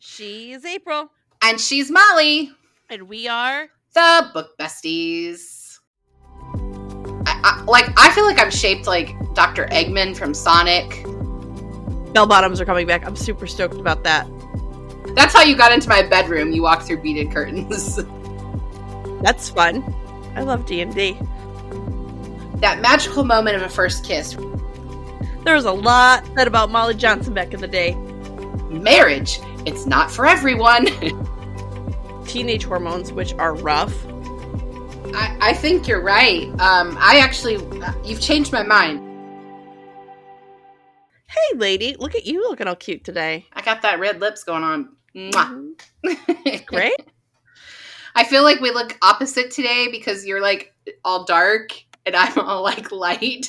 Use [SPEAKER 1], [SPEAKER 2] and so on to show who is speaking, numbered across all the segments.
[SPEAKER 1] She's April.
[SPEAKER 2] And she's Molly.
[SPEAKER 1] And we are
[SPEAKER 2] the Book Besties. I feel like I'm shaped like Dr. Eggman from Sonic.
[SPEAKER 1] Bell bottoms are coming back. I'm super stoked about that.
[SPEAKER 2] That's how you got into my bedroom. You walked through beaded curtains.
[SPEAKER 1] That's fun. I love D&D.
[SPEAKER 2] That magical moment of a first kiss.
[SPEAKER 1] There was a lot said about Molly Johnson back in the day.
[SPEAKER 2] Marriage. It's not for everyone.
[SPEAKER 1] Teenage hormones, which are rough.
[SPEAKER 2] I think you're right. You've changed my mind.
[SPEAKER 1] Hey, lady, look at you looking all cute today.
[SPEAKER 2] I got that red lips going on. Mwah.
[SPEAKER 1] Great.
[SPEAKER 2] I feel like we look opposite today because you're like all dark and I'm all like light.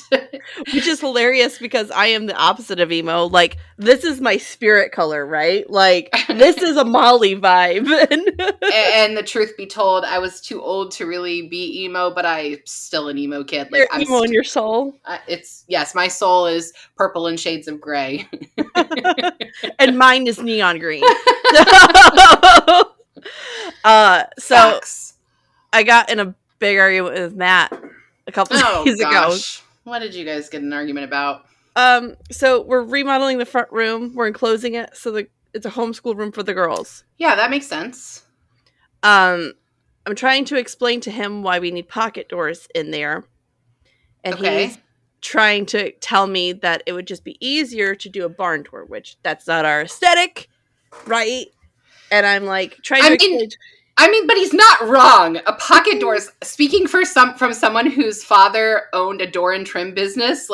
[SPEAKER 1] Which is hilarious because I am the opposite of emo. Like, this is my spirit color, right? Like, this is a Molly vibe.
[SPEAKER 2] And the truth be told, I was too old to really be emo, but I'm still an emo kid. Like,
[SPEAKER 1] You're emo in your soul?
[SPEAKER 2] Yes, my soul is purple and shades of gray.
[SPEAKER 1] And mine is neon green. So
[SPEAKER 2] Facts. I
[SPEAKER 1] got in a big argument with Matt a couple days ago.
[SPEAKER 2] What did you guys get in an argument about?
[SPEAKER 1] So we're remodeling the front room. We're enclosing it so it's a homeschool room for the girls.
[SPEAKER 2] Yeah, that makes sense.
[SPEAKER 1] I'm trying to explain to him why we need pocket doors in there. And he's trying to tell me that it would just be easier to do a barn door, which that's not our aesthetic, right? And I'm like trying to explain.
[SPEAKER 2] But he's not wrong. A pocket doors, speaking from someone whose father owned a door and trim business,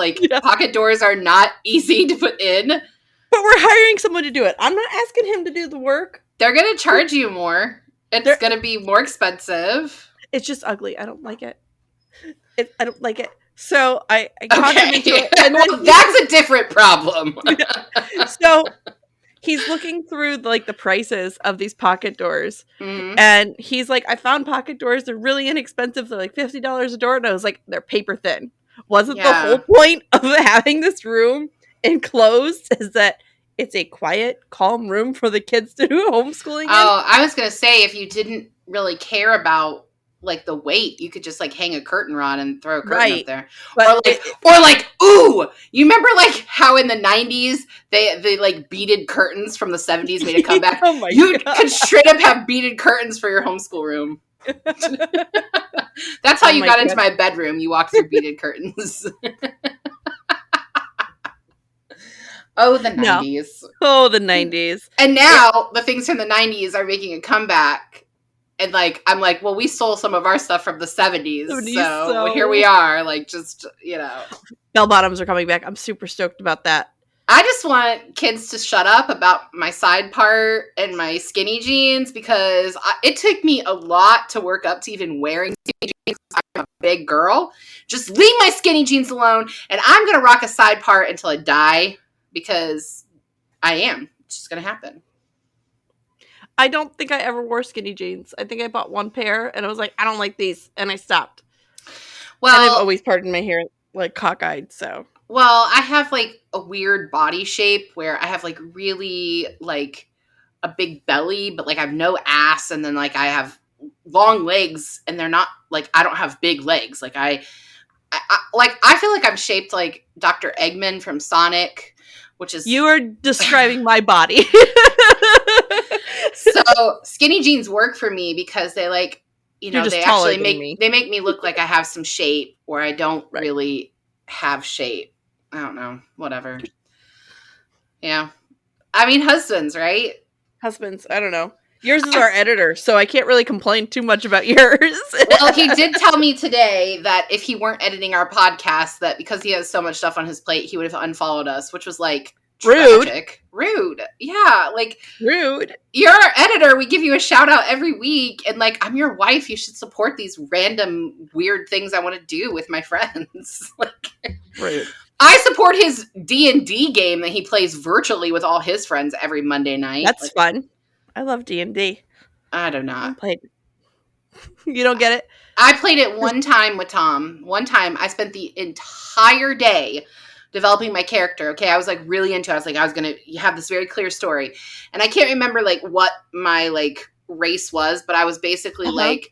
[SPEAKER 2] pocket doors are not easy to put in.
[SPEAKER 1] But we're hiring someone to do it. I'm not asking him to do the work.
[SPEAKER 2] They're going to charge you more. It's going to be more expensive.
[SPEAKER 1] It's just ugly. I don't like it. I don't like it. So I talked him into it.
[SPEAKER 2] And well, that's a different problem.
[SPEAKER 1] So he's looking through the prices of these pocket doors. Mm-hmm. And he's like, I found pocket doors. They're really inexpensive. They're like $50 a door. And I was like, they're paper thin. Wasn't the whole point of having this room enclosed is that it's a quiet, calm room for the kids to do homeschooling in?
[SPEAKER 2] Oh, I was going to say, if you didn't really care about the weight, you could just hang a curtain rod and throw a curtain up there. But ooh, you remember how in the 90s they beaded curtains from the 70s made a comeback?
[SPEAKER 1] Oh my
[SPEAKER 2] you
[SPEAKER 1] God.
[SPEAKER 2] Could straight up have beaded curtains for your homeschool room. That's how you got into my bedroom. You walked through beaded curtains. Oh, the 90s.
[SPEAKER 1] No. Oh, the 90s.
[SPEAKER 2] And now the things from the 90s are making a comeback. And I'm like, well, we stole some of our stuff from the 70s. So here we are.
[SPEAKER 1] Bell bottoms are coming back. I'm super stoked about that.
[SPEAKER 2] I just want kids to shut up about my side part and my skinny jeans because it took me a lot to work up to even wearing skinny jeans. I'm a big girl. Just leave my skinny jeans alone. And I'm going to rock a side part until I die because I am. It's just going to happen.
[SPEAKER 1] I don't think I ever wore skinny jeans. I think I bought one pair and I was like, I don't like these. And I stopped. Well, and I've always parted my hair cockeyed, so.
[SPEAKER 2] Well, I have a weird body shape where I have really a big belly, but I have no ass. And then I have long legs and they're not I don't have big legs. I feel like I'm shaped like Dr. Eggman from Sonic, which is.
[SPEAKER 1] You are describing my body.
[SPEAKER 2] So skinny jeans work for me because they they actually make me look like I have some shape or I don't really have shape. I don't know. Whatever. Yeah. I mean, husbands, right?
[SPEAKER 1] Husbands. I don't know. Yours is our editor, so I can't really complain too much about yours.
[SPEAKER 2] Well, he did tell me today that if he weren't editing our podcast, that because he has so much stuff on his plate, he would have unfollowed us, which was tragic. Rude. Yeah.
[SPEAKER 1] Rude.
[SPEAKER 2] You're our editor. We give you a shout out every week. And I'm your wife. You should support these random weird things I want to do with my friends.
[SPEAKER 1] Rude.
[SPEAKER 2] I support his D&D game that he plays virtually with all his friends every Monday night.
[SPEAKER 1] That's fun. I love D&D.
[SPEAKER 2] I do not.
[SPEAKER 1] You don't get it?
[SPEAKER 2] I played it one time with Tom. One time I spent the entire day developing my character. Okay, I was like really into it. I was like, I was gonna have this very clear story, and I can't remember like what my like race was, but I was basically like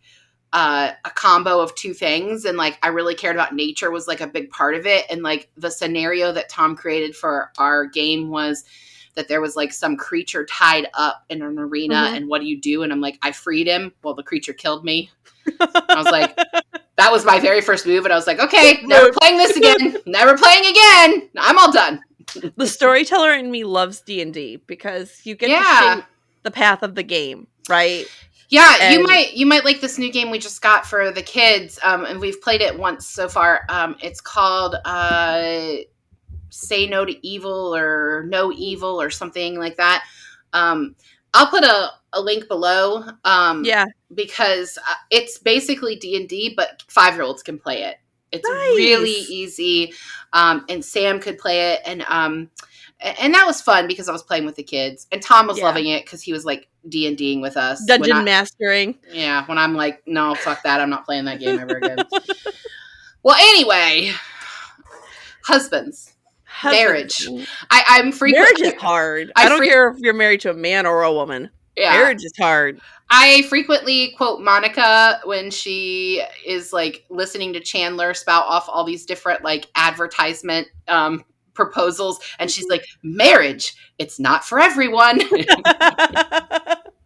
[SPEAKER 2] a combo of two things, and like I really cared about nature was like a big part of it, and like the scenario that Tom created for our game was that there was like some creature tied up in an arena, and what do you do? And I'm like, I freed him. Well, the creature killed me. I was like, that was my very first move, and I was like, okay, never playing this again. Never playing again. I'm all done.
[SPEAKER 1] The storyteller in me loves D&D because you get to shape the path of the game, right?
[SPEAKER 2] Yeah, and you might like this new game we just got for the kids, and we've played it once so far. It's called Say No to Evil or No Evil or something like that. I'll put a link below. Because it's basically D&D, but 5-year-olds can play it. It's really easy, and Sam could play it, and that was fun because I was playing with the kids, and Tom was loving it because he was like D&Ding with us,
[SPEAKER 1] dungeon mastering.
[SPEAKER 2] Yeah, when I'm like, no, fuck that, I'm not playing that game ever again. Well, anyway, husbands. Marriage. I'm frequently.
[SPEAKER 1] Marriage is hard. I don't care if you're married to a man or a woman. Yeah. Marriage is hard.
[SPEAKER 2] I frequently quote Monica when she is like listening to Chandler spout off all these different like advertisement proposals, and she's like, marriage, it's not for everyone.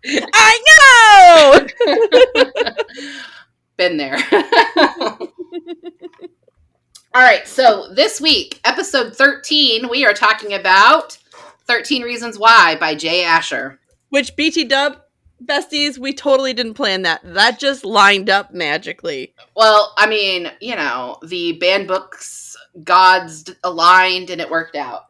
[SPEAKER 1] I know.
[SPEAKER 2] Been there. All right, so this week, episode 13, we are talking about 13 Reasons Why by Jay Asher.
[SPEAKER 1] Which, BT Dub, besties, we totally didn't plan that. That just lined up magically.
[SPEAKER 2] Well, I mean, you know, the banned books gods aligned and it worked out.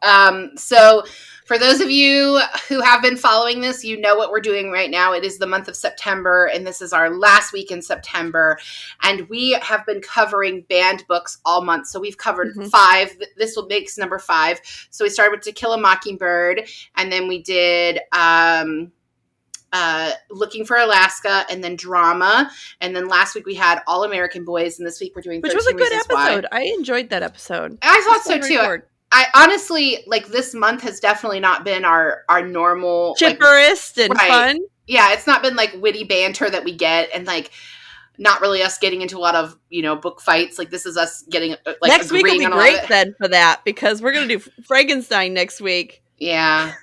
[SPEAKER 2] So for those of you who have been following this, you know what we're doing right now. It is the month of September, and this is our last week in September. And we have been covering banned books all month. So we've covered 5. This will make number 5. So we started with To Kill a Mockingbird, and then we did Looking for Alaska, and then Drama, and then last week we had All American Boys, and this week we're doing 13
[SPEAKER 1] Which was a good
[SPEAKER 2] Reasons
[SPEAKER 1] episode.
[SPEAKER 2] Why.
[SPEAKER 1] I enjoyed that episode.
[SPEAKER 2] I thought so too. I honestly, like, this month has definitely not been our normal
[SPEAKER 1] chipperest and fun.
[SPEAKER 2] Yeah, it's not been like witty banter that we get, and like not really us getting into a lot of, you know, book fights. Like, this is us getting like
[SPEAKER 1] next week will be great then for that, because we're gonna do Frankenstein next week.
[SPEAKER 2] Yeah.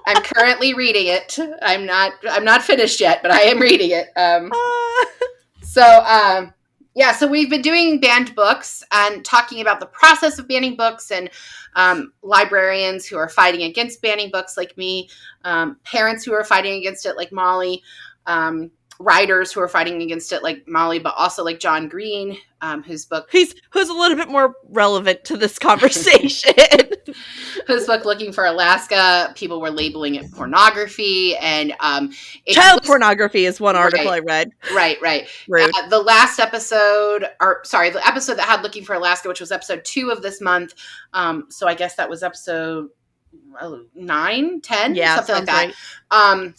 [SPEAKER 2] I'm currently reading it. I'm not finished yet, but I am reading it. So we've been doing banned books and talking about the process of banning books, and librarians who are fighting against banning books like me, parents who are fighting against it like Molly, writers who are fighting against it like Molly, but also like John Green, whose book
[SPEAKER 1] who's a little bit more relevant to this conversation.
[SPEAKER 2] Whose book Looking for Alaska, people were labeling it pornography, and
[SPEAKER 1] child pornography is one article I read.
[SPEAKER 2] Right. The last episode, the episode that had Looking for Alaska, which was episode 2 of this month. So I guess that was episode 9, 10, something like that. Right.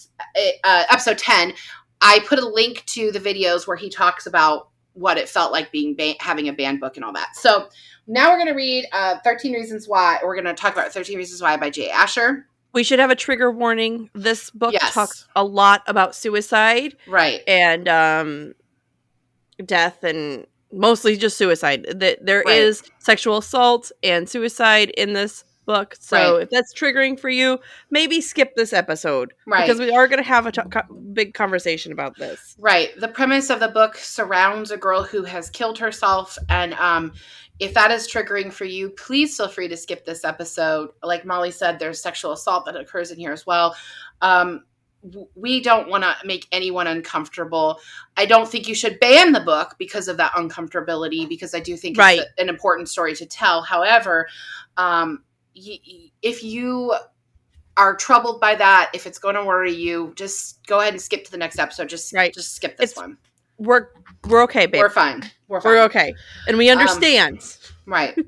[SPEAKER 2] Episode 10. I put a link to the videos where he talks about what it felt like being having a banned book and all that. So now we're going to read 13 Reasons Why. We're going to talk about 13 Reasons Why by Jay Asher.
[SPEAKER 1] We should have a trigger warning. This book talks a lot about suicide.
[SPEAKER 2] Right.
[SPEAKER 1] And death, and mostly just suicide. There is sexual assault and suicide in this book. So if that's triggering for you, maybe skip this episode. Right. Because we are going to have a big conversation about this.
[SPEAKER 2] Right. The premise of the book surrounds a girl who has killed herself. And if that is triggering for you, please feel free to skip this episode. Like Molly said, there's sexual assault that occurs in here as well. We don't want to make anyone uncomfortable. I don't think you should ban the book because of that uncomfortability, because I do think it's an important story to tell. However, if you are troubled by that, if it's going to worry you, just go ahead and skip to the next episode. Just skip this one.
[SPEAKER 1] We're okay, babe.
[SPEAKER 2] We're fine.
[SPEAKER 1] We're okay. And we understand.
[SPEAKER 2] Right.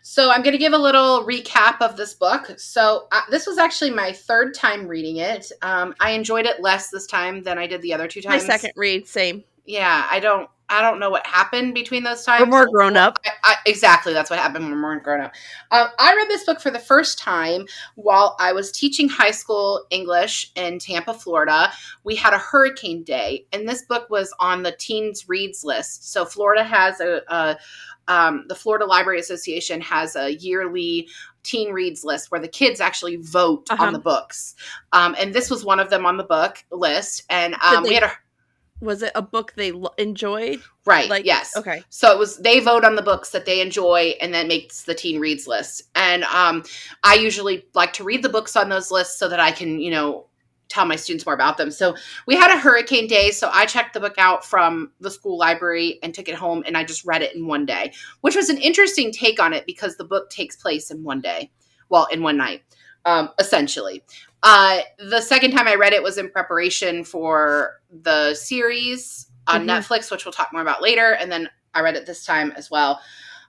[SPEAKER 2] So I'm going to give a little recap of this book. So this was actually my 3rd time reading it. I enjoyed it less this time than I did the other 2 times.
[SPEAKER 1] My 2nd read, same.
[SPEAKER 2] Yeah, I I don't know what happened between those
[SPEAKER 1] We're
[SPEAKER 2] times.
[SPEAKER 1] more grown up.
[SPEAKER 2] Exactly. That's what happened when we're more grown up. I read this book for the first time while I was teaching high school English in Tampa, Florida. We had a hurricane day, and this book was on the teens reads list. So Florida has the Florida Library Association has a yearly teen reads list where the kids actually vote on the books. And this was one of them on the book list. And we had a...
[SPEAKER 1] Was it a book they enjoyed?
[SPEAKER 2] Right. Yes.
[SPEAKER 1] Okay.
[SPEAKER 2] So they vote on the books that they enjoy, and then makes the teen reads list. And I usually like to read the books on those lists so that I can, tell my students more about them. So we had a hurricane day. So I checked the book out from the school library and took it home, and I just read it in one day, which was an interesting take on it because the book takes place in one day. Well, in one night, essentially. The second time I read it was in preparation for the series on Netflix, which we'll talk more about later. And then I read it this time as well.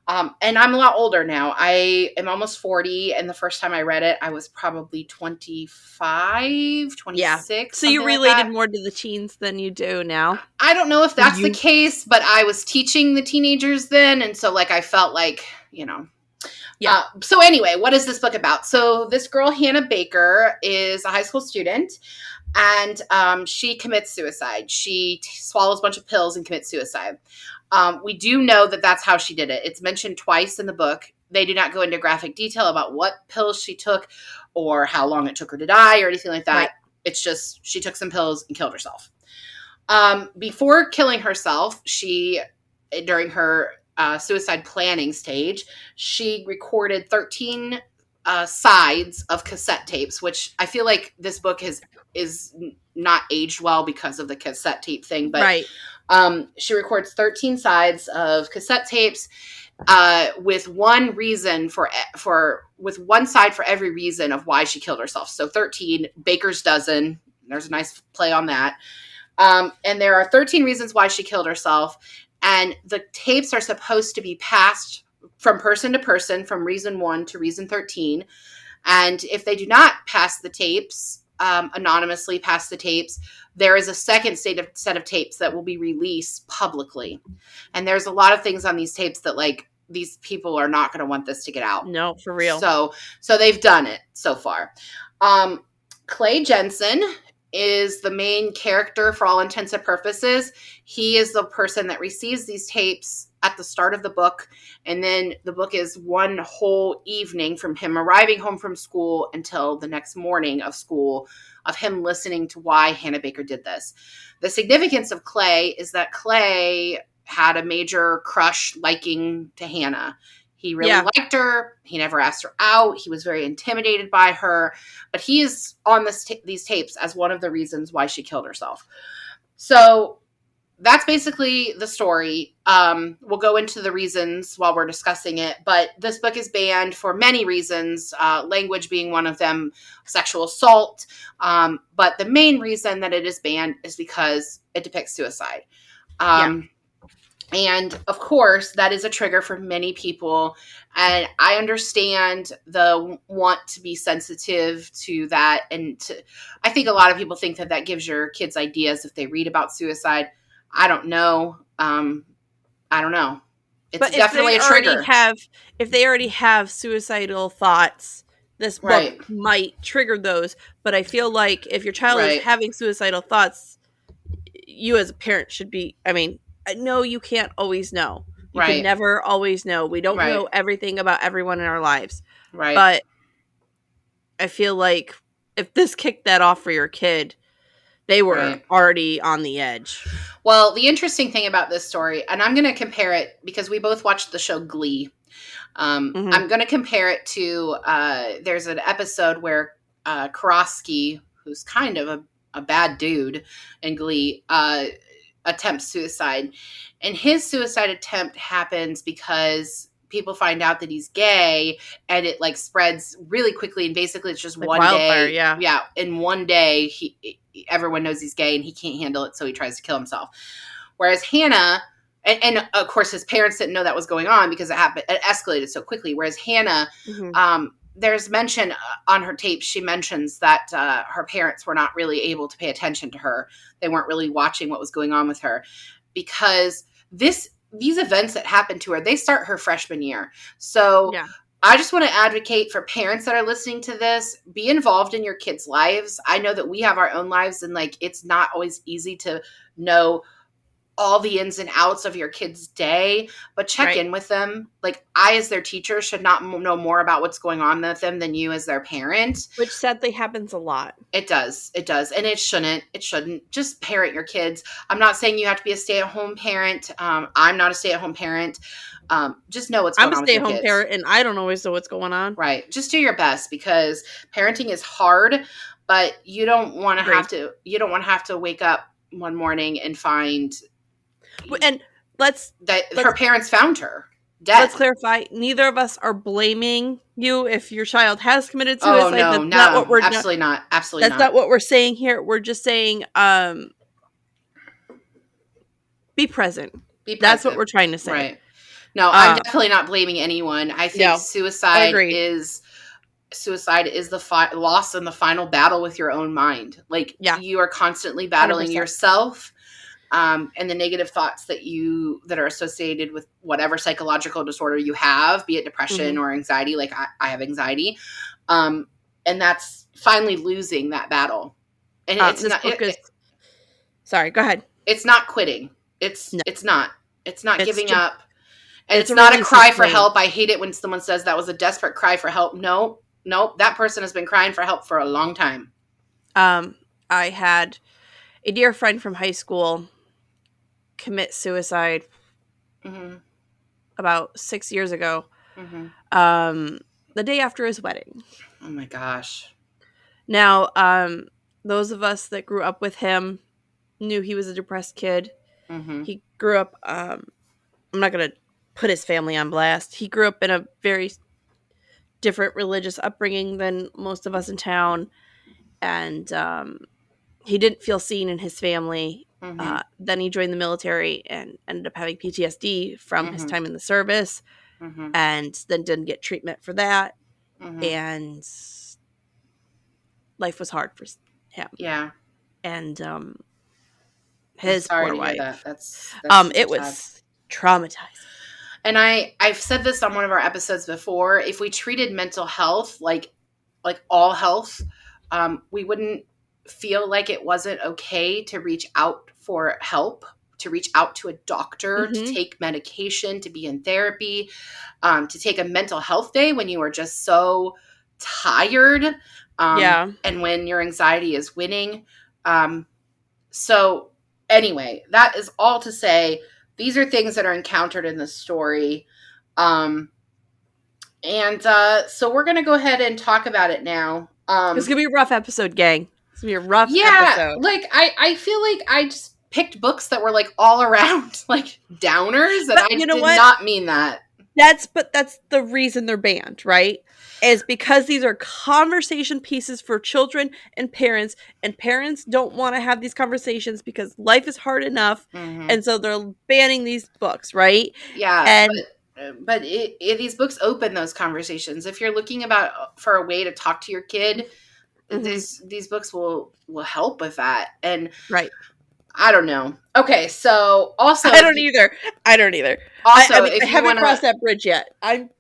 [SPEAKER 2] And I'm a lot older now. I am almost 40. And the first time I read it, I was probably 25, 26. Yeah.
[SPEAKER 1] So you related more to the teens than you do now?
[SPEAKER 2] I don't know if that's the case, but I was teaching the teenagers then. And so I felt like, Yeah. So anyway, what is this book about? So this girl, Hannah Baker, is a high school student, and she commits suicide. She swallows a bunch of pills and commits suicide. We do know that that's how she did it. It's mentioned twice in the book. They do not go into graphic detail about what pills she took or how long it took her to die or anything like that. Right. It's just she took some pills and killed herself. Before killing herself, during her suicide planning stage, she recorded 13 sides of cassette tapes, which I feel like this book is not aged well because of the cassette tape thing. But right. She records 13 sides of cassette tapes with one reason with one side for every reason of why she killed herself. So 13, Baker's dozen. There's a nice play on that. And there are 13 reasons why she killed herself. And the tapes are supposed to be passed from person to person, from reason 1 to reason 13. And if they do not pass the tapes, anonymously pass the tapes, there is a second set of tapes that will be released publicly. And there's a lot of things on these tapes that these people are not going to want this to get out.
[SPEAKER 1] No, for real.
[SPEAKER 2] So they've done it so far. Clay Jensen is the main character for all intents and purposes. He is the person that receives these tapes at the start of the book. And then the book is one whole evening from him arriving home from school until the next morning of school, of him listening to why Hannah Baker did this. The significance of Clay is that Clay had a major crush liking to Hannah. He really liked her. He never asked her out. He was very intimidated by her. But he is on these tapes as one of the reasons why she killed herself. So that's basically the story. We'll go into the reasons while we're discussing it. But this book is banned for many reasons, language being one of them, sexual assault. But the main reason that it is banned is because it depicts suicide. And of course, that is a trigger for many people. And I understand the want to be sensitive to that. And I think a lot of people think that gives your kids ideas if they read about suicide. I don't know. It's definitely a trigger.
[SPEAKER 1] If they already have suicidal thoughts, this book might trigger those. But I feel like if your child is having suicidal thoughts, you as a parent should be, no, you can't always know. You can never always know. We don't know everything about everyone in our lives. Right. But I feel like if this kicked that off for your kid, they were already on the edge.
[SPEAKER 2] Well, the interesting thing about this story, and I'm going to compare it because we both watched the show Glee. I'm going to compare it to, there's an episode where Karofsky, who's kind of a bad dude in Glee, attempts suicide. And his suicide attempt happens because people find out that he's gay, and it spreads really quickly. And basically it's just one
[SPEAKER 1] wildfire,
[SPEAKER 2] day. Yeah. In one day, everyone knows he's gay and he can't handle it. So he tries to kill himself. Whereas Hannah, and of course his parents didn't know that was going on because it escalated so quickly. Whereas Hannah, there's mention on her tape, she mentions that her parents were not really able to pay attention to her. They weren't really watching what was going on with her because these events that happen to her, they start her freshman year. So
[SPEAKER 1] Yeah.
[SPEAKER 2] I just want to advocate for parents that are listening to this, be involved in your kids' lives. I know that we have our own lives, and like it's not always easy to know all the ins and outs of your kid's day, but check
[SPEAKER 1] Right.
[SPEAKER 2] in with them. Like I, as their teacher, should not know more about what's going on with them than you as their parent.
[SPEAKER 1] Which sadly happens a lot.
[SPEAKER 2] It does. It does. And it shouldn't. Just parent your kids. I'm not saying you have to be a stay-at-home parent. I'm not a stay-at-home parent. Just know what's
[SPEAKER 1] I'm
[SPEAKER 2] going
[SPEAKER 1] a
[SPEAKER 2] on with your
[SPEAKER 1] stay-at-home
[SPEAKER 2] kids.
[SPEAKER 1] parent, and I don't always know what's going on.
[SPEAKER 2] Right. Just do your best, because parenting is hard, but you don't want to have to wake up one morning and find
[SPEAKER 1] And let's
[SPEAKER 2] that her parents found her dead.
[SPEAKER 1] Let's clarify, neither of us are blaming you if your child has committed
[SPEAKER 2] Oh
[SPEAKER 1] suicide.
[SPEAKER 2] no,
[SPEAKER 1] That's not what we're
[SPEAKER 2] absolutely not. Absolutely
[SPEAKER 1] That's
[SPEAKER 2] not.
[SPEAKER 1] not what we're saying here. We're just saying be present.
[SPEAKER 2] Be present.
[SPEAKER 1] That's what we're trying to say.
[SPEAKER 2] Right. No, I'm definitely not blaming anyone. I think
[SPEAKER 1] No,
[SPEAKER 2] suicide is the loss and the final battle with your own mind. Like you are constantly battling
[SPEAKER 1] 100%.
[SPEAKER 2] yourself. And the negative thoughts that are associated with whatever psychological disorder you have, be it depression or anxiety. Like I have anxiety. And that's finally losing that battle. And it's
[SPEAKER 1] this
[SPEAKER 2] not,
[SPEAKER 1] book is, sorry, go ahead.
[SPEAKER 2] It's not quitting. It's not giving up. And it's not a cry for help. I hate it when someone says that was a desperate cry for help. No, that person has been crying for help for a long time.
[SPEAKER 1] I had a dear friend from high school commit suicide about 6 years ago. The day after his wedding.
[SPEAKER 2] Oh my gosh.
[SPEAKER 1] Now, those of us that grew up with him knew he was a depressed kid. He grew up, I'm not going to put his family on blast. He grew up in a very different religious upbringing than most of us in town. And he didn't feel seen in his family. Then he joined the military and ended up having PTSD from his time in the service, and then didn't get treatment for that. And life was hard for him.
[SPEAKER 2] Yeah.
[SPEAKER 1] And his poor wife.
[SPEAKER 2] That's
[SPEAKER 1] it was traumatizing.
[SPEAKER 2] And I've said this on one of our episodes before. If we treated mental health like all health, we wouldn't feel like it wasn't okay to reach out for help, to reach out to a doctor, to take medication, to be in therapy, to take a mental health day when you are just so tired, and when your anxiety is winning. So anyway, that is all to say, these are things that are encountered in the story. So we're going to go ahead and talk about it now.
[SPEAKER 1] It's going to be a rough episode, gang. It's going to be a rough episode.
[SPEAKER 2] Like, I feel like I just picked books that were, like, all around, like, downers, and I did not mean that.
[SPEAKER 1] That's the reason they're banned, right? Is because these are conversation pieces for children and parents don't want to have these conversations because life is hard enough, and so they're banning these books, right?
[SPEAKER 2] Yeah, and but these books open those conversations. If you're looking for a way to talk to your kid, these books will help with that. And
[SPEAKER 1] right.
[SPEAKER 2] I don't know. Okay, so also
[SPEAKER 1] I don't either. Also, I haven't crossed that bridge yet.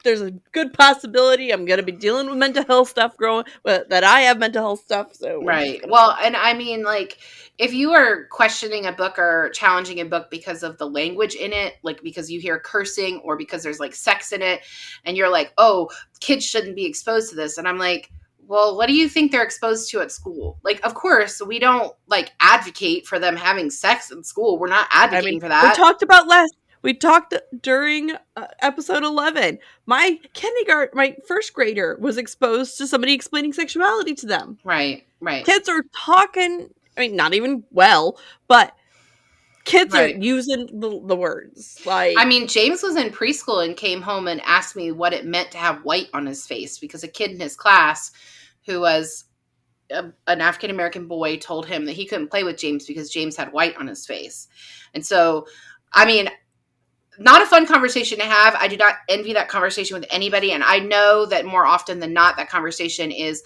[SPEAKER 1] There's a good possibility I'm going to be dealing with mental health stuff that I have mental health stuff. So
[SPEAKER 2] right. Well, and I mean, like, if you are questioning a book or challenging a book because of the language in it, like because you hear cursing or because there's like sex in it, and you're like, oh, kids shouldn't be exposed to this, and I'm like, well, what do you think they're exposed to at school? Like, of course, we don't like advocate for them having sex in school. We're not advocating for that.
[SPEAKER 1] We talked during episode 11. My first grader was exposed to somebody explaining sexuality to them.
[SPEAKER 2] Right.
[SPEAKER 1] Kids are talking, I mean, not even well, but kids are using the words. Like,
[SPEAKER 2] I mean, James was in preschool and came home and asked me what it meant to have white on his face because a kid in his class who was an African-American boy told him that he couldn't play with James because James had white on his face. And so, I mean, not a fun conversation to have. I do not envy that conversation with anybody. And I know that more often than not, that conversation is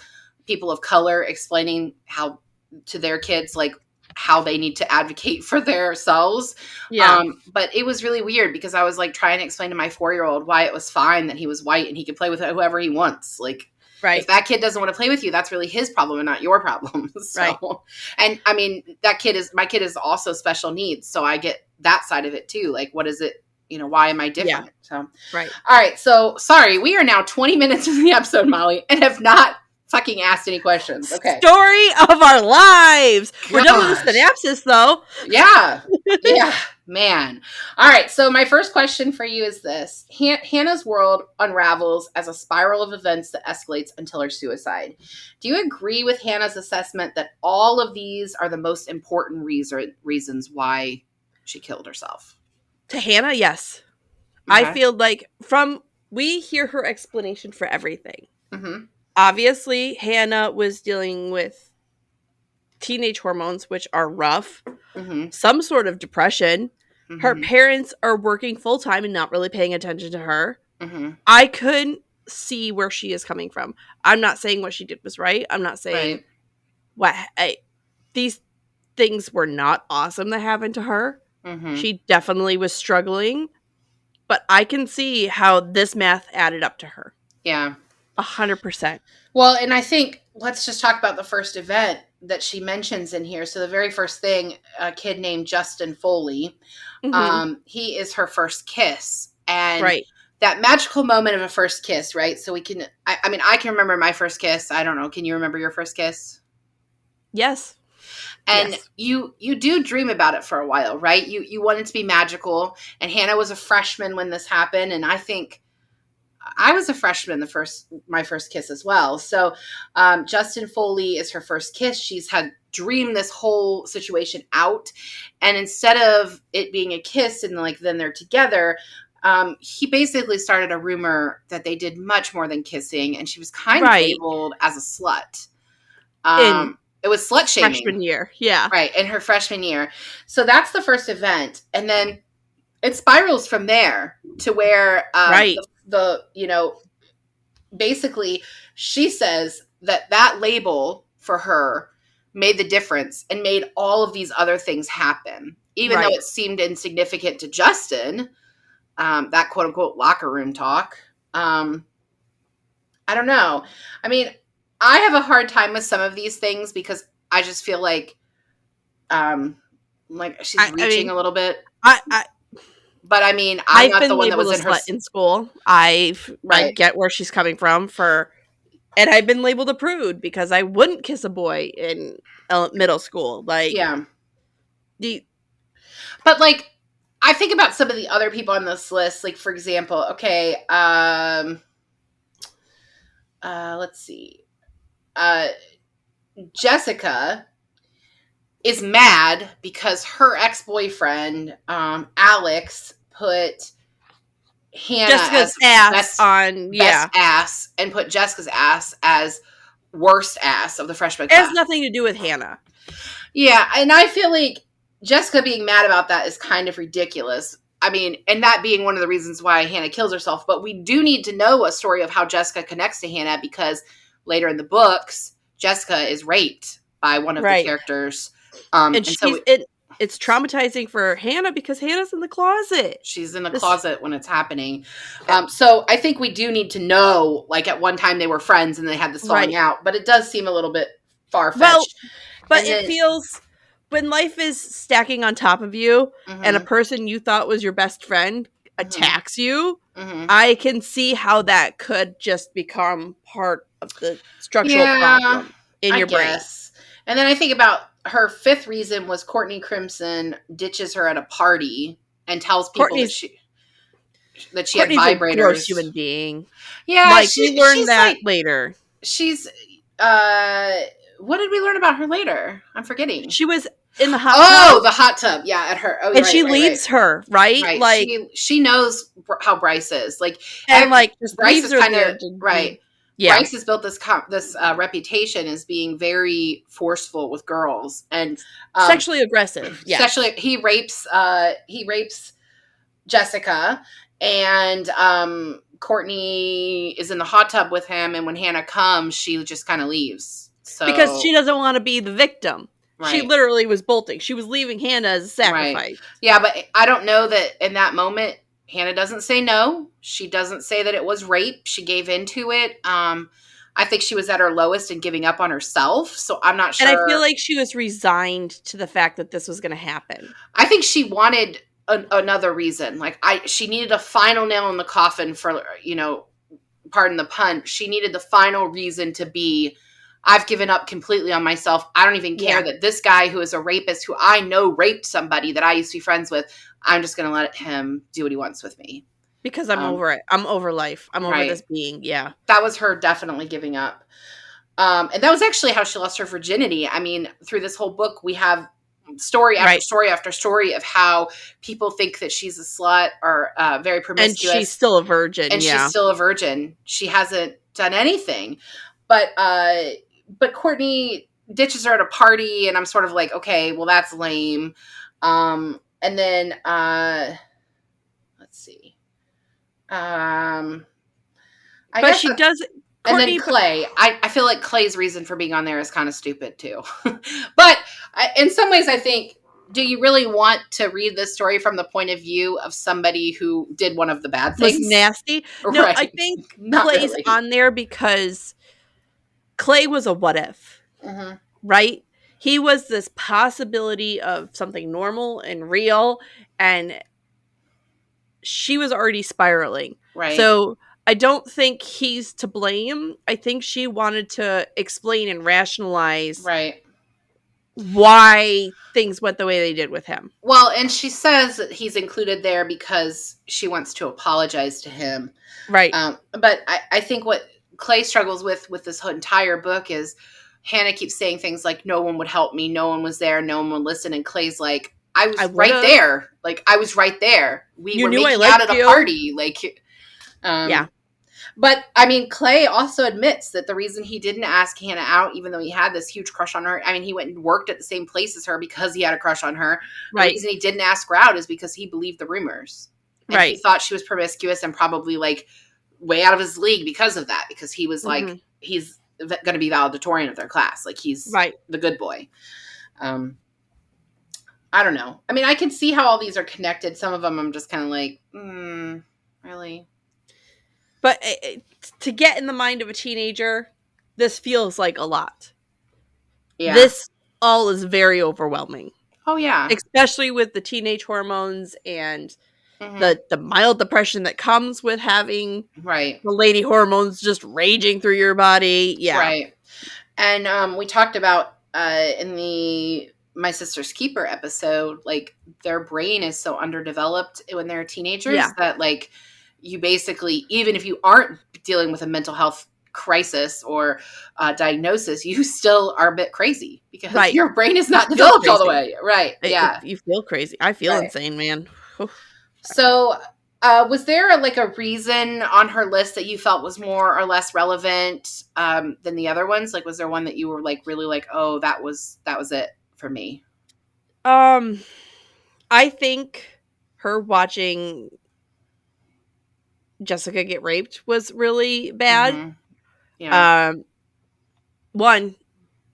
[SPEAKER 2] people of color explaining how to their kids, like, how they need to advocate for themselves.
[SPEAKER 1] Yeah.
[SPEAKER 2] But it was really weird because I was like trying to explain to my 4-year-old why it was fine that he was white and he could play with whoever he wants. Like, if that kid doesn't want to play with you, that's really his problem and not your problem. So,
[SPEAKER 1] right.
[SPEAKER 2] And I mean, my kid is also special needs. So I get that side of it too. Like, what is it? Why am I different?
[SPEAKER 1] Yeah.
[SPEAKER 2] So,
[SPEAKER 1] right.
[SPEAKER 2] All right. So sorry, we are now 20 minutes into the episode, Molly, and have not fucking asked any questions. Okay.
[SPEAKER 1] Story of our lives. Gosh. We're done with the synopsis, though.
[SPEAKER 2] Yeah. Yeah. Man. All right. So my first question for you is this. Hannah's world unravels as a spiral of events that escalates until her suicide. Do you agree with Hannah's assessment that all of these are the most important reasons why she killed herself?
[SPEAKER 1] To Hannah, yes. Okay. I feel like we hear her explanation for everything. Mm-hmm. Obviously, Hannah was dealing with teenage hormones, which are rough, some sort of depression. Mm-hmm. Her parents are working full-time and not really paying attention to her. Mm-hmm. I couldn't see where she is coming from. I'm not saying what she did was right. I'm not saying these things were not awesome that happened to her. Mm-hmm. She definitely was struggling, but I can see how this math added up to her.
[SPEAKER 2] Yeah.
[SPEAKER 1] 100%.
[SPEAKER 2] Well, and I think let's just talk about the first event that she mentions in here. So the very first thing, a kid named Justin Foley, he is her first kiss. And that magical moment of a first kiss, right? So we can, I mean, I can remember my first kiss. I don't know. Can you remember your first kiss?
[SPEAKER 1] Yes.
[SPEAKER 2] And you do dream about it for a while, right? You want it to be magical. And Hannah was a freshman when this happened. And I think I was a freshman my first kiss as well. So Justin Foley is her first kiss. She's had dreamed this whole situation out. And instead of it being a kiss and like then they're together, he basically started a rumor that they did much more than kissing. And she was kind of labeled as a slut. It was slut shaming.
[SPEAKER 1] Freshman year. Yeah.
[SPEAKER 2] Right. In her freshman year. So that's the first event. And then it spirals from there to where basically she says that label for her made the difference and made all of these other things happen. Even though it seemed insignificant to Justin, that quote unquote locker room talk. I don't know. I mean, I have a hard time with some of these things because I just feel like she's reaching a little bit. But I mean, I'm not the one that was in her
[SPEAKER 1] in school. I get where she's coming from and I've been labeled a prude because I wouldn't kiss a boy in middle school. Like,
[SPEAKER 2] yeah. But like, I think about some of the other people on this list. Like, for example, okay, let's see, Jessica is mad because her ex-boyfriend, Alex, put Hannah
[SPEAKER 1] Jessica's
[SPEAKER 2] best ass and put Jessica's ass as worst ass of the freshman class.
[SPEAKER 1] It has nothing to do with Hannah.
[SPEAKER 2] Yeah, and I feel like Jessica being mad about that is kind of ridiculous. I mean, and that being one of the reasons why Hannah kills herself. But we do need to know a story of how Jessica connects to Hannah because later in the books, Jessica is raped by one of the characters.
[SPEAKER 1] It's traumatizing for Hannah because Hannah's in the closet.
[SPEAKER 2] She's in the closet when it's happening. So I think we do need to know, like at one time they were friends and they had this falling out, but it does seem a little bit far-fetched.
[SPEAKER 1] Well, but it feels, when life is stacking on top of you and a person you thought was your best friend attacks you, I can see how that could just become part of the structural problem in your brain.
[SPEAKER 2] And then I think about her fifth reason was Courtney Crimson ditches her at a party and tells people that she had vibrators. A gross
[SPEAKER 1] human being.
[SPEAKER 2] Yeah,
[SPEAKER 1] like we learned that later.
[SPEAKER 2] She's what did we learn about her later? I'm forgetting.
[SPEAKER 1] She was in the hot tub.
[SPEAKER 2] Oh, the hot tub. Yeah, at her. Oh,
[SPEAKER 1] and she leaves her, right?
[SPEAKER 2] Right.
[SPEAKER 1] Like
[SPEAKER 2] she knows how Bryce is. Like,
[SPEAKER 1] and like just
[SPEAKER 2] Bryce is kind of right.
[SPEAKER 1] Yeah.
[SPEAKER 2] Bryce has built this reputation as being very forceful with girls and
[SPEAKER 1] sexually aggressive. Yeah,
[SPEAKER 2] sexually. He rapes Jessica, and Courtney is in the hot tub with him. And when Hannah comes, she just kind of leaves. So
[SPEAKER 1] because she doesn't want to be the victim. She
[SPEAKER 2] Right.
[SPEAKER 1] literally was bolting. She was leaving Hannah as a
[SPEAKER 2] Right.
[SPEAKER 1] sacrifice.
[SPEAKER 2] Yeah, but I don't know that in that moment Hannah doesn't say no. She doesn't say that it was rape. She gave into it. I think she was at her lowest and giving up on herself. So I'm not
[SPEAKER 1] And I feel
[SPEAKER 2] sure.
[SPEAKER 1] like she was resigned to the fact that this was going to happen.
[SPEAKER 2] I think she wanted another reason. Like she needed a final nail in the coffin for, pardon the pun. She needed the final reason to be, I've given up completely on myself. I don't even care
[SPEAKER 1] Yeah.
[SPEAKER 2] that this guy who is a rapist, who I know raped somebody that I used to be friends with, I'm just going to let him do what he wants with me.
[SPEAKER 1] Because I'm over it. I'm over life. I'm over this
[SPEAKER 2] Right.
[SPEAKER 1] being. Yeah.
[SPEAKER 2] That was her definitely giving up. And that was actually how she lost her virginity. I mean, through this whole book, we have story after
[SPEAKER 1] Right.
[SPEAKER 2] story after story of how people think that she's a slut or very
[SPEAKER 1] And she's
[SPEAKER 2] promiscuous,
[SPEAKER 1] still a virgin.
[SPEAKER 2] and she's
[SPEAKER 1] Yeah.
[SPEAKER 2] still a virgin. She hasn't done anything. But Courtney ditches her at a party, and I'm sort of like, okay, well, that's lame. And then let's see. I
[SPEAKER 1] But
[SPEAKER 2] guess
[SPEAKER 1] she does.
[SPEAKER 2] and then
[SPEAKER 1] Courtney.
[SPEAKER 2] Clay. I feel like Clay's reason for being on there is kind of stupid too. But in some ways, I think, do you really want to read this story from the point of view of somebody who did one of the bad
[SPEAKER 1] Was
[SPEAKER 2] things?
[SPEAKER 1] nasty. No, I
[SPEAKER 2] Right.
[SPEAKER 1] think
[SPEAKER 2] Not
[SPEAKER 1] Clay's
[SPEAKER 2] really.
[SPEAKER 1] on there because Clay was a what if,
[SPEAKER 2] Mm-hmm.
[SPEAKER 1] right? He was this possibility of something normal and real, and she was already spiraling.
[SPEAKER 2] Right.
[SPEAKER 1] So I don't think he's to blame. I think she wanted to explain and rationalize
[SPEAKER 2] Right.
[SPEAKER 1] why things went the way they did with him.
[SPEAKER 2] Well, and she says that he's included there because she wants to apologize to him.
[SPEAKER 1] Right.
[SPEAKER 2] But I think what Clay struggles with this whole entire book is Hannah keeps saying things like, no one would help me, no one was there, no one would listen. And Clay's like, I was
[SPEAKER 1] I
[SPEAKER 2] right
[SPEAKER 1] would've.
[SPEAKER 2] there. Like, I was right there. We
[SPEAKER 1] You
[SPEAKER 2] were
[SPEAKER 1] knew I
[SPEAKER 2] making out
[SPEAKER 1] liked
[SPEAKER 2] at a
[SPEAKER 1] you.
[SPEAKER 2] party. Like,
[SPEAKER 1] Yeah.
[SPEAKER 2] but I mean, Clay also admits that the reason he didn't ask Hannah out, even though he had this huge crush on her, I mean, he went and worked at the same place as her because he had a crush on her. The
[SPEAKER 1] Right.
[SPEAKER 2] reason he didn't ask her out is because he believed the rumors. And he
[SPEAKER 1] Right.
[SPEAKER 2] thought she was promiscuous and probably like way out of his league because of that, because he was like,
[SPEAKER 1] Mhm.
[SPEAKER 2] he's going to be valedictorian of their class. Like, he's
[SPEAKER 1] Right.
[SPEAKER 2] the good boy. I don't know. I mean, I can see how all these are connected. Some of them I'm just kind of like, really?
[SPEAKER 1] But to get in the mind of a teenager, this feels like a lot.
[SPEAKER 2] Yeah.
[SPEAKER 1] This all is very overwhelming.
[SPEAKER 2] Oh, yeah.
[SPEAKER 1] Especially with the teenage hormones and
[SPEAKER 2] Mm-hmm.
[SPEAKER 1] the mild depression that comes with having
[SPEAKER 2] Right.
[SPEAKER 1] the lady hormones just raging through your body. Yeah.
[SPEAKER 2] Right. And we talked about in the My Sister's Keeper episode, like, their brain is so underdeveloped when they're teenagers that, like, you basically, even if you aren't dealing with a mental health crisis or diagnosis, you still are a bit crazy because your brain is not developed all the way. Right. Yeah.
[SPEAKER 1] You feel crazy. I feel
[SPEAKER 2] Right.
[SPEAKER 1] insane, man.
[SPEAKER 2] So was there like a reason on her list that you felt was more or less relevant than the other ones? Like, was there one that you were like really like, oh, that was it for me?
[SPEAKER 1] I think her watching Jessica get raped was really bad.
[SPEAKER 2] Mm-hmm. Yeah.
[SPEAKER 1] One,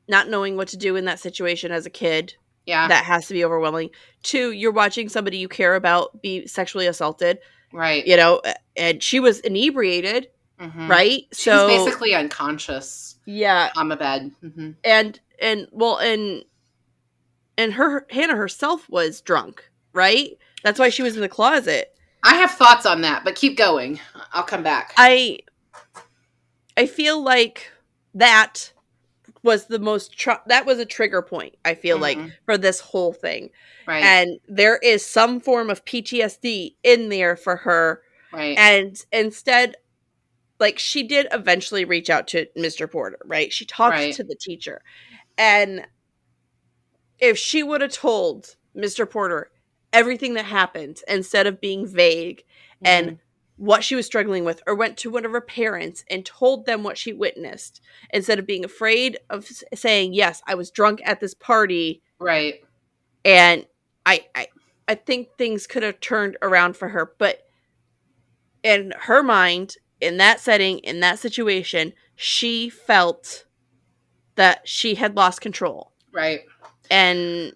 [SPEAKER 1] not knowing what to do in that situation as a kid.
[SPEAKER 2] Yeah.
[SPEAKER 1] That has to be overwhelming. Two, you're watching somebody you care about be sexually assaulted.
[SPEAKER 2] Right.
[SPEAKER 1] You know, and she was inebriated, right?
[SPEAKER 2] She was basically unconscious.
[SPEAKER 1] Yeah.
[SPEAKER 2] On the bed. Mm-hmm.
[SPEAKER 1] And Hannah herself was drunk, right? That's why she was in the closet.
[SPEAKER 2] I have thoughts on that, but keep going. I'll come back.
[SPEAKER 1] I feel like that was the most that was a trigger point, I feel like, for this whole thing.
[SPEAKER 2] Right.
[SPEAKER 1] And there is some form of PTSD in there for her.
[SPEAKER 2] Right.
[SPEAKER 1] And instead, like, she did eventually reach out to Mr. Porter, right? She talked to the teacher. And if she would have told Mr. Porter everything that happened instead of being vague and what she was struggling with, or went to one of her parents and told them what she witnessed instead of being afraid of saying, yes, I was drunk at this party.
[SPEAKER 2] Right.
[SPEAKER 1] And I think things could have turned around for her. But in her mind, in that setting, in that situation, she felt that she had lost control.
[SPEAKER 2] Right.
[SPEAKER 1] And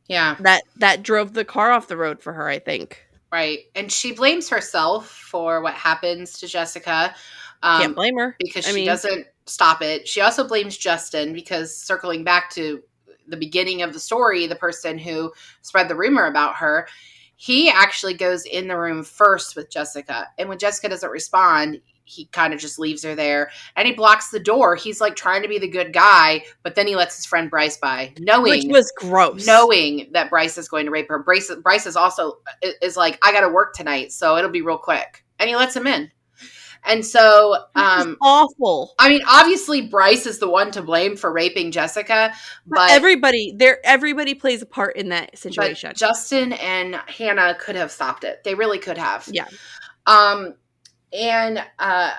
[SPEAKER 2] Yeah.
[SPEAKER 1] that drove the car off the road for her, I think.
[SPEAKER 2] Right. And she blames herself for what happens to Jessica,
[SPEAKER 1] Can't blame her.
[SPEAKER 2] because
[SPEAKER 1] I
[SPEAKER 2] she
[SPEAKER 1] mean,
[SPEAKER 2] doesn't stop it. She also blames Justin because, circling back to the beginning of the story, the person who spread the rumor about her, he actually goes in the room first with Jessica. And when Jessica doesn't respond, he kind of just leaves her there and he blocks the door. He's like trying to be the good guy, but then he lets his friend Bryce by,
[SPEAKER 1] which was gross.
[SPEAKER 2] knowing that Bryce is going to rape her. Bryce is also is like, I got to work tonight, so it'll be real quick, and he lets him in. And so,
[SPEAKER 1] awful.
[SPEAKER 2] I mean, obviously, Bryce is the one to blame for raping Jessica, but
[SPEAKER 1] everybody plays a part in that situation.
[SPEAKER 2] But Justin and Hannah could have stopped it. They really could have.
[SPEAKER 1] Yeah.
[SPEAKER 2] And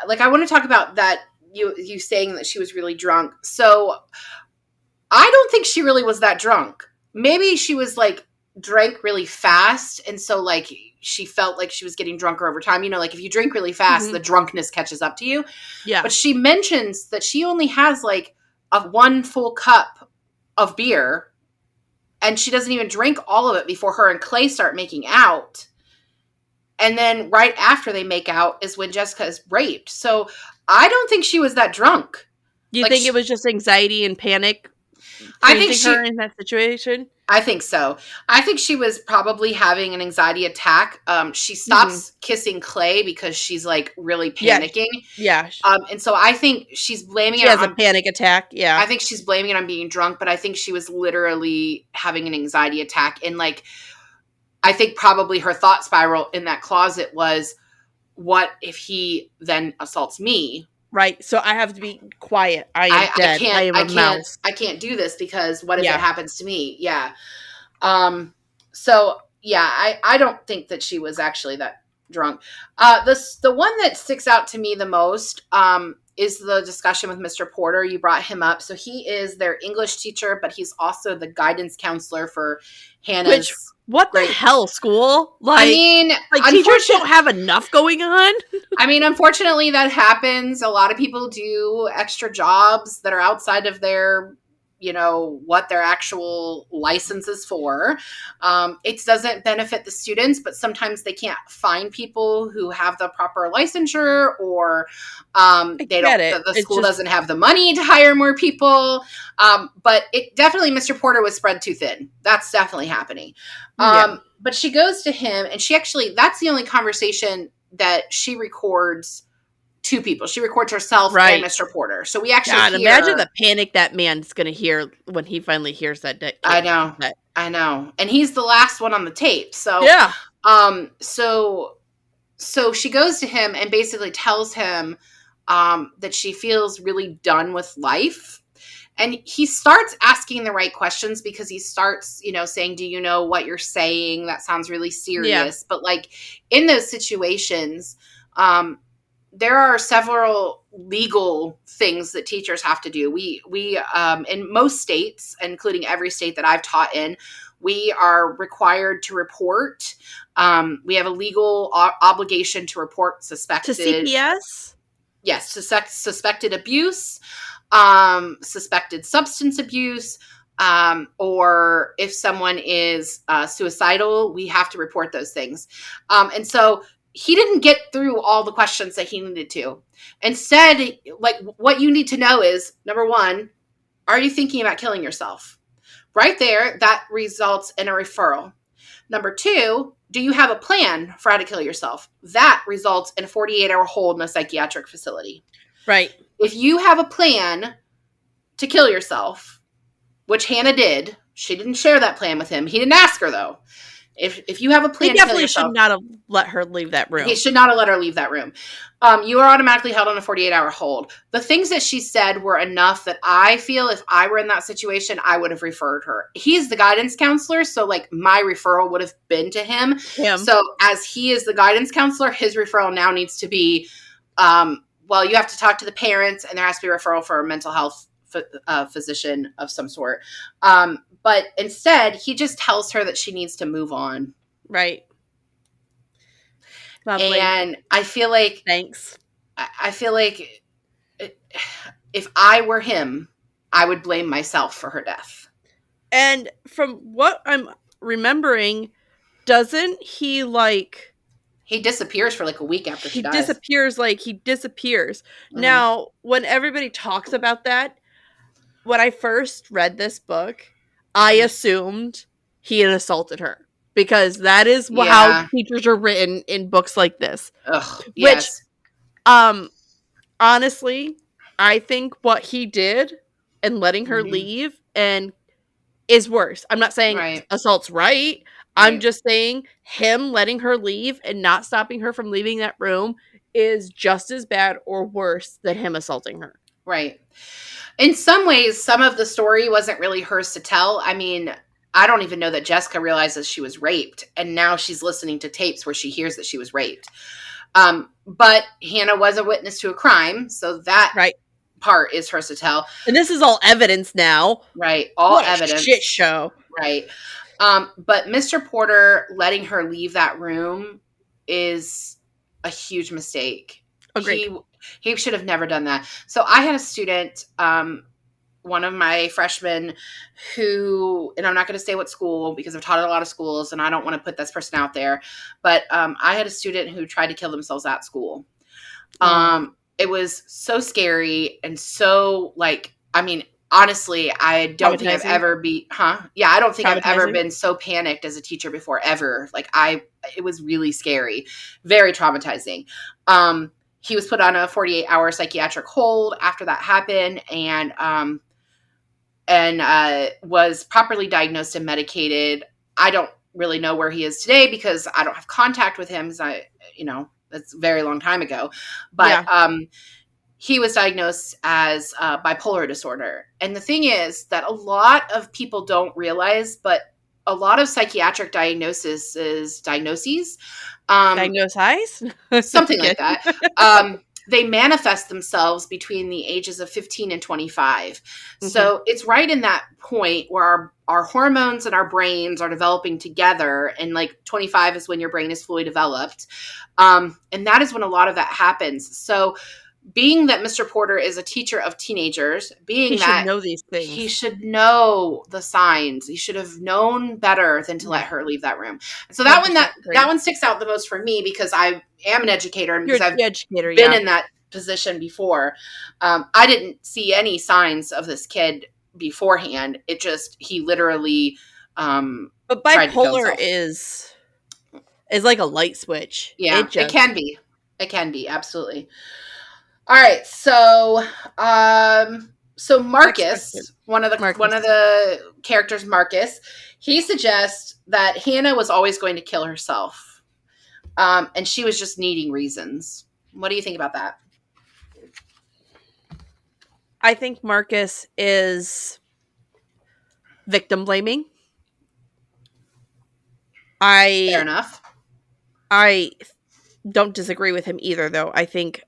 [SPEAKER 2] like, I want to talk about that. You saying that she was really drunk. So I don't think she really was that drunk. Maybe she was like drank really fast, and so like she felt like she was getting drunker over time. You know, like if you drink really fast, the drunkenness catches up to you.
[SPEAKER 1] Yeah.
[SPEAKER 2] But she mentions that she only has like one full cup of beer, and she doesn't even drink all of it before her and Clay start making out. And then right after they make out is when Jessica is raped. So I don't think she was that drunk.
[SPEAKER 1] Do you think it was just anxiety and panic?
[SPEAKER 2] I think
[SPEAKER 1] her in that situation.
[SPEAKER 2] I think so. I think she was probably having an anxiety attack. She stops kissing Clay because she's like really panicking.
[SPEAKER 1] Yeah.
[SPEAKER 2] And so I think she's blaming
[SPEAKER 1] it on a panic attack. Yeah.
[SPEAKER 2] I think she's blaming it on being drunk, but I think she was literally having an anxiety attack. And like, I think probably her thought spiral in that closet was, what if he then assaults me?
[SPEAKER 1] Right. So I have to be quiet. I am dead. I am a mouse.
[SPEAKER 2] I can't do this because what if it happens to me? Yeah. So yeah, I don't think that she was actually that drunk. The one that sticks out to me the most, is the discussion with Mr. Porter. You brought him up. So he is their English teacher, but he's also the guidance counselor for Hannah's.
[SPEAKER 1] What the hell, school? Like,
[SPEAKER 2] I mean,
[SPEAKER 1] like teachers don't have enough going on.
[SPEAKER 2] I mean, unfortunately, that happens. A lot of people do extra jobs that are outside of their, you know, what their actual license is for. It doesn't benefit the students, but sometimes they can't find people who have the proper licensure, or the school doesn't have the money to hire more people. But it definitely, Mr. Porter was spread too thin. That's definitely happening. But she goes to him, and that's the only conversation that she records two people. She records herself and Mr. Porter. So we actually
[SPEAKER 1] imagine the panic that man's going to hear when he finally hears that.
[SPEAKER 2] I know. And he's the last one on the tape. So, so she goes to him and basically tells him that she feels really done with life. And he starts asking the right questions, because he starts, saying, do you know what you're saying? That sounds really serious. But like in those situations, there are several legal things that teachers have to do. We in most states, including every state that I've taught in, we are required to report. We have a legal obligation to report suspected
[SPEAKER 1] to CPS.
[SPEAKER 2] Yes, suspected abuse, suspected substance abuse, or if someone is suicidal, we have to report those things. And so he didn't get through all the questions that he needed to. Instead, like, what you need to know is, number one, are you thinking about killing yourself? Right there, that results in a referral. Number two, do you have a plan for how to kill yourself? That results in a 48-hour hold in a psychiatric facility.
[SPEAKER 1] Right.
[SPEAKER 2] If you have a plan to kill yourself, which Hannah did, she didn't share that plan with him. He didn't ask her, though. If you have a plan,
[SPEAKER 1] he definitely should not have let her leave that room.
[SPEAKER 2] He should not have let her leave that room. You are automatically held on a 48-hour hold. The things that she said were enough that I feel if I were in that situation, I would have referred her. He's the guidance counselor, so like my referral would have been to him. So as he is the guidance counselor, his referral now needs to be, well, you have to talk to the parents, and there has to be a referral for a mental health physician of some sort. But instead, he just tells her that she needs to move on.
[SPEAKER 1] Right. Lovely.
[SPEAKER 2] And I feel like...
[SPEAKER 1] Thanks.
[SPEAKER 2] I feel like if I were him, I would blame myself for her death.
[SPEAKER 1] And from what I'm remembering, doesn't he like
[SPEAKER 2] He disappears for like a week after she
[SPEAKER 1] he
[SPEAKER 2] dies.
[SPEAKER 1] disappears like he disappears.
[SPEAKER 2] Mm-hmm.
[SPEAKER 1] Now, when everybody talks about that, when I first read this book, I
[SPEAKER 2] Mm-hmm.
[SPEAKER 1] assumed he had assaulted her because that is how
[SPEAKER 2] Yeah.
[SPEAKER 1] teachers are written in books like this.
[SPEAKER 2] Ugh.
[SPEAKER 1] Which,
[SPEAKER 2] Yes.
[SPEAKER 1] um, honestly, I think what he did and letting her
[SPEAKER 2] Mm-hmm.
[SPEAKER 1] leave and is worse. I'm not saying
[SPEAKER 2] Right.
[SPEAKER 1] assault's right. I'm
[SPEAKER 2] Right.
[SPEAKER 1] just saying him letting her leave and not stopping her from leaving that room is just as bad or worse than him assaulting her.
[SPEAKER 2] Right. In some ways, some of the story wasn't really hers to tell. I mean, I don't even know that Jessica realizes she was raped, and now she's listening to tapes where she hears that she was raped. But Hannah was a witness to a crime, so that
[SPEAKER 1] Right.
[SPEAKER 2] part is hers to tell.
[SPEAKER 1] And this is all evidence now.
[SPEAKER 2] Right. All
[SPEAKER 1] What a shit
[SPEAKER 2] evidence.
[SPEAKER 1] show.
[SPEAKER 2] Right. But Mr. Porter letting her leave that room is a huge mistake.
[SPEAKER 1] Agreed.
[SPEAKER 2] He should have never done that. So I had a student, one of my freshmen who, and I'm not going to say what school because I've taught at a lot of schools and I don't want to put this person out there, but I had a student who tried to kill themselves at school. It was so scary and so like, I mean, honestly, I don't think I've
[SPEAKER 1] Traumatizing.
[SPEAKER 2] ever I don't think I've ever
[SPEAKER 1] Traumatizing.
[SPEAKER 2] been so panicked as a teacher before ever. It was really scary, very traumatizing. He was put on a 48-hour psychiatric hold after that happened and was properly diagnosed and medicated. I don't really know where he is today because I don't have contact with him because that's a very long time ago. But he was diagnosed as bipolar disorder. And the thing is that a lot of people don't realize, but a lot of psychiatric diagnoses,
[SPEAKER 1] Diagnose
[SPEAKER 2] something like that, they manifest themselves between the ages of 15 and 25.
[SPEAKER 1] Mm-hmm.
[SPEAKER 2] So it's right in that point where our hormones and our brains are developing together. And like 25 is when your brain is fully developed. And that is when a lot of that happens. So being that Mr. Porter is a teacher of teenagers,
[SPEAKER 1] he should know these things.
[SPEAKER 2] He should know the signs. He should have known better than to let her leave that room. So that one sticks out the most for me because I am an educator and because I've been in that position before. I didn't see any signs of this kid beforehand. He literally
[SPEAKER 1] but bipolar is like a light switch.
[SPEAKER 2] Yeah, it can be. It can be, absolutely. All right, so Marcus, one of the characters, Marcus, he suggests that Hannah was always going to kill herself, and she was just needing reasons. What do you think about that?
[SPEAKER 1] I think Marcus is victim blaming.
[SPEAKER 2] Fair enough.
[SPEAKER 1] I don't disagree with him either, though. I think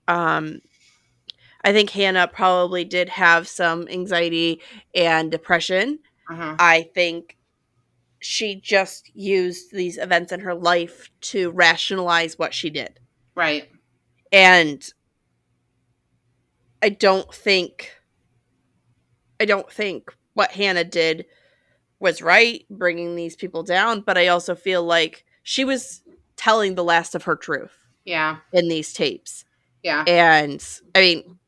[SPEAKER 1] Hannah probably did have some anxiety and depression.
[SPEAKER 2] Uh-huh.
[SPEAKER 1] I think she just used these events in her life to rationalize what she did.
[SPEAKER 2] Right.
[SPEAKER 1] And I don't think what Hannah did was right, bringing these people down, but I also feel like she was telling the last of her truth.
[SPEAKER 2] Yeah.
[SPEAKER 1] In these tapes.
[SPEAKER 2] Yeah.
[SPEAKER 1] And I mean,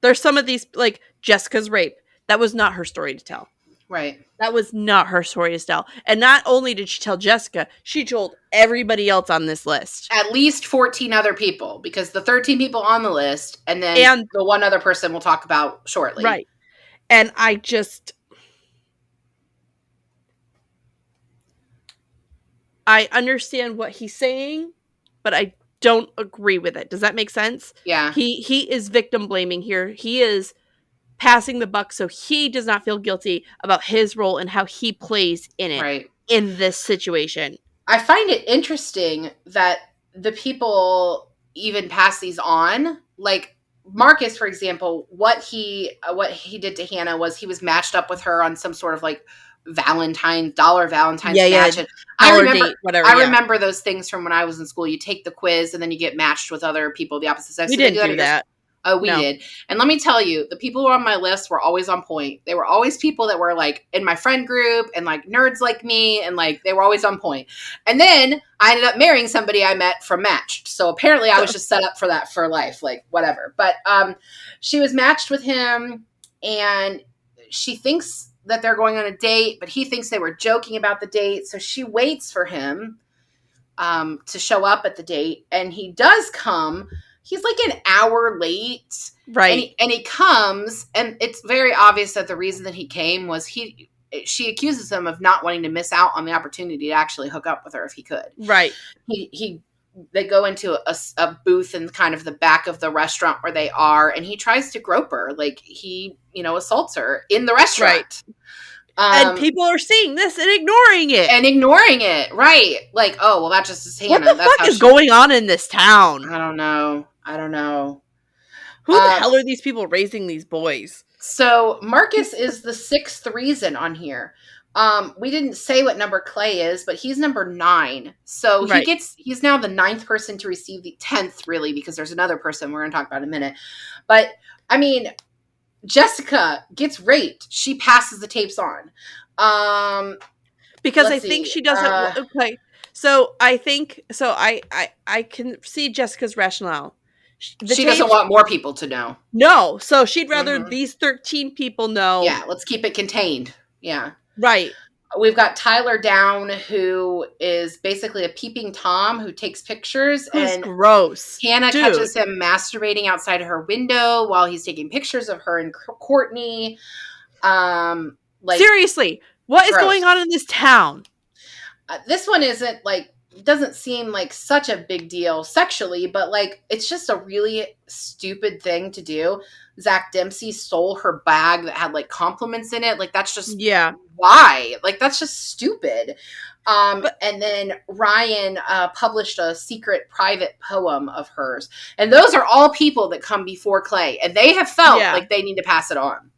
[SPEAKER 1] there's some of these, like Jessica's rape. That was not her story to tell.
[SPEAKER 2] Right.
[SPEAKER 1] That was not her story to tell. And not only did she tell Jessica, she told everybody else on this list.
[SPEAKER 2] At least 14 other people, because the 13 people on the list, and then the one other person we'll talk about shortly.
[SPEAKER 1] Right. And I understand what he's saying, but I don't agree with it. Does that make sense?
[SPEAKER 2] Yeah.
[SPEAKER 1] He is victim blaming here. He is passing the buck so he does not feel guilty about his role and how he plays in it in this situation.
[SPEAKER 2] I find it interesting that the people even pass these on. Like Marcus, for example, what he did to Hannah was he was matched up with her on some sort of like Valentine's match. And I remember those things from when I was in school. You take the quiz and then you get matched with other people of the opposite sex.
[SPEAKER 1] We didn't do that.
[SPEAKER 2] Oh, we
[SPEAKER 1] No.
[SPEAKER 2] did. And let me tell you, the people who were on my list were always on point. They were always people that were like in my friend group and like nerds like me. And like, they were always on point. And then I ended up marrying somebody I met from Matched. So apparently I was just set up for that for life, like whatever. But she was matched with him and she thinks that they're going on a date, but he thinks they were joking about the date. So she waits for him to show up at the date. And he does come. He's like an hour late.
[SPEAKER 1] Right.
[SPEAKER 2] And he comes, and it's very obvious that the reason that he came was she accuses him of not wanting to miss out on the opportunity to actually hook up with her if he could.
[SPEAKER 1] Right.
[SPEAKER 2] They go into a booth in kind of the back of the restaurant where they are, and he tries to grope her. Like he, assaults her in the restaurant.
[SPEAKER 1] Right. And people are seeing this and ignoring it.
[SPEAKER 2] Right. Like, oh, well, that just is Hannah.
[SPEAKER 1] What the fuck is going on in this town?
[SPEAKER 2] I don't know.
[SPEAKER 1] Who the hell are these people raising these boys?
[SPEAKER 2] So Marcus is the 6th reason on here. We didn't say what number Clay is, but he's number 9. So he's now the 9th person to receive the 10th, really, because there's another person we're going to talk about in a minute. But I mean, Jessica gets raped. She passes the tapes on.
[SPEAKER 1] Because I think she doesn't. Okay. So I can see Jessica's rationale.
[SPEAKER 2] She doesn't want more people to know.
[SPEAKER 1] No. So she'd rather these 13 people know.
[SPEAKER 2] Yeah. Let's keep it contained. Yeah.
[SPEAKER 1] Right.
[SPEAKER 2] We've got Tyler Down, who is basically a peeping Tom who takes pictures.
[SPEAKER 1] Who's gross.
[SPEAKER 2] Hannah catches him masturbating outside of her window while he's taking pictures of her and Courtney.
[SPEAKER 1] Seriously, what is going on in this town?
[SPEAKER 2] This one doesn't seem like such a big deal sexually, but like it's just a really stupid thing to do. Zach Dempsey stole her bag that had like compliments in it. Like that's just why? Like that's just stupid. And then Ryan published a secret private poem of hers. And those are all people that come before Clay, and they have felt like they need to pass it on.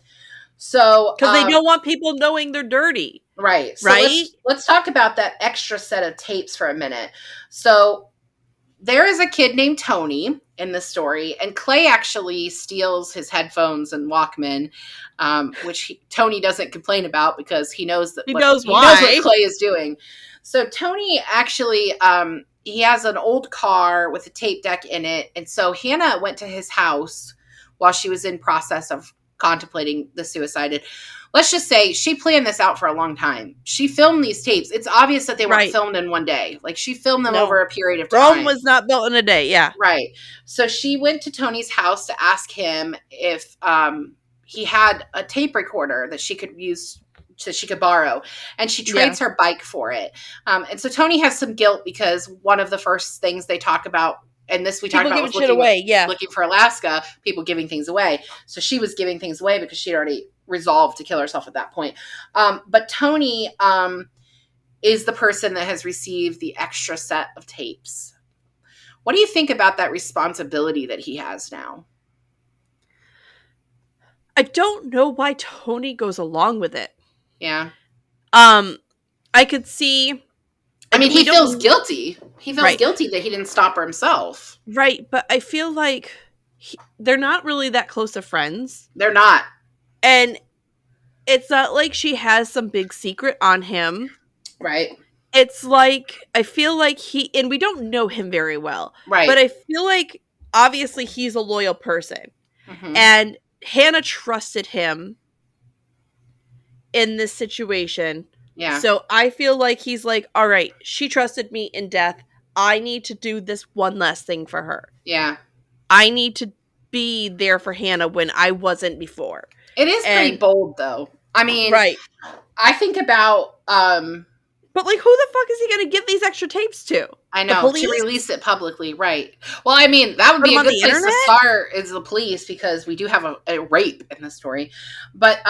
[SPEAKER 2] So
[SPEAKER 1] because they don't want people knowing they're dirty.
[SPEAKER 2] Right. So let's talk about that extra set of tapes for a minute. So there is a kid named Tony in the story, and Clay actually steals his headphones and Walkman, which Tony doesn't complain about because he knows that he knows what Clay is doing. So Tony actually, he has an old car with a tape deck in it, and so Hannah went to his house while she was in process of contemplating the suicide. And let's just say she planned this out for a long time. She filmed these tapes. It's obvious that they weren't filmed in one day. Like she filmed them over a period of time.
[SPEAKER 1] Rome was not built in a day. Yeah.
[SPEAKER 2] Right. So she went to Tony's house to ask him if he had a tape recorder that she could use, so she could borrow, and she trades her bike for it. And so Tony has some guilt because one of the first things they talk about, and this we talked about, was looking for Alaska, people giving things away. So she was giving things away because she'd already resolved to kill herself at that point. But Tony is the person that has received the extra set of tapes. What do you think about that responsibility that he has now?
[SPEAKER 1] I don't know why Tony goes along with it.
[SPEAKER 2] Yeah.
[SPEAKER 1] I could see.
[SPEAKER 2] I mean, he feels guilty. He feels guilty that he didn't stop her himself.
[SPEAKER 1] Right, but I feel like they're not really that close of friends.
[SPEAKER 2] They're not.
[SPEAKER 1] And it's not like she has some big secret on him.
[SPEAKER 2] Right.
[SPEAKER 1] It's like, I feel like and we don't know him very well.
[SPEAKER 2] Right.
[SPEAKER 1] But I feel like, obviously, he's a loyal person. Mm-hmm. And Hannah trusted him in this situation.
[SPEAKER 2] Yeah.
[SPEAKER 1] So I feel like he's like, all right, she trusted me in death. I need to do this one last thing for her.
[SPEAKER 2] Yeah.
[SPEAKER 1] I need to be there for Hannah when I wasn't before.
[SPEAKER 2] It is pretty bold, though. I mean, I think about...
[SPEAKER 1] But, like, who the fuck is he going to give these extra tapes to?
[SPEAKER 2] I know, to release it publicly, right. Well, I mean, that would be a good place to start, is the police, because we do have a rape in the story. But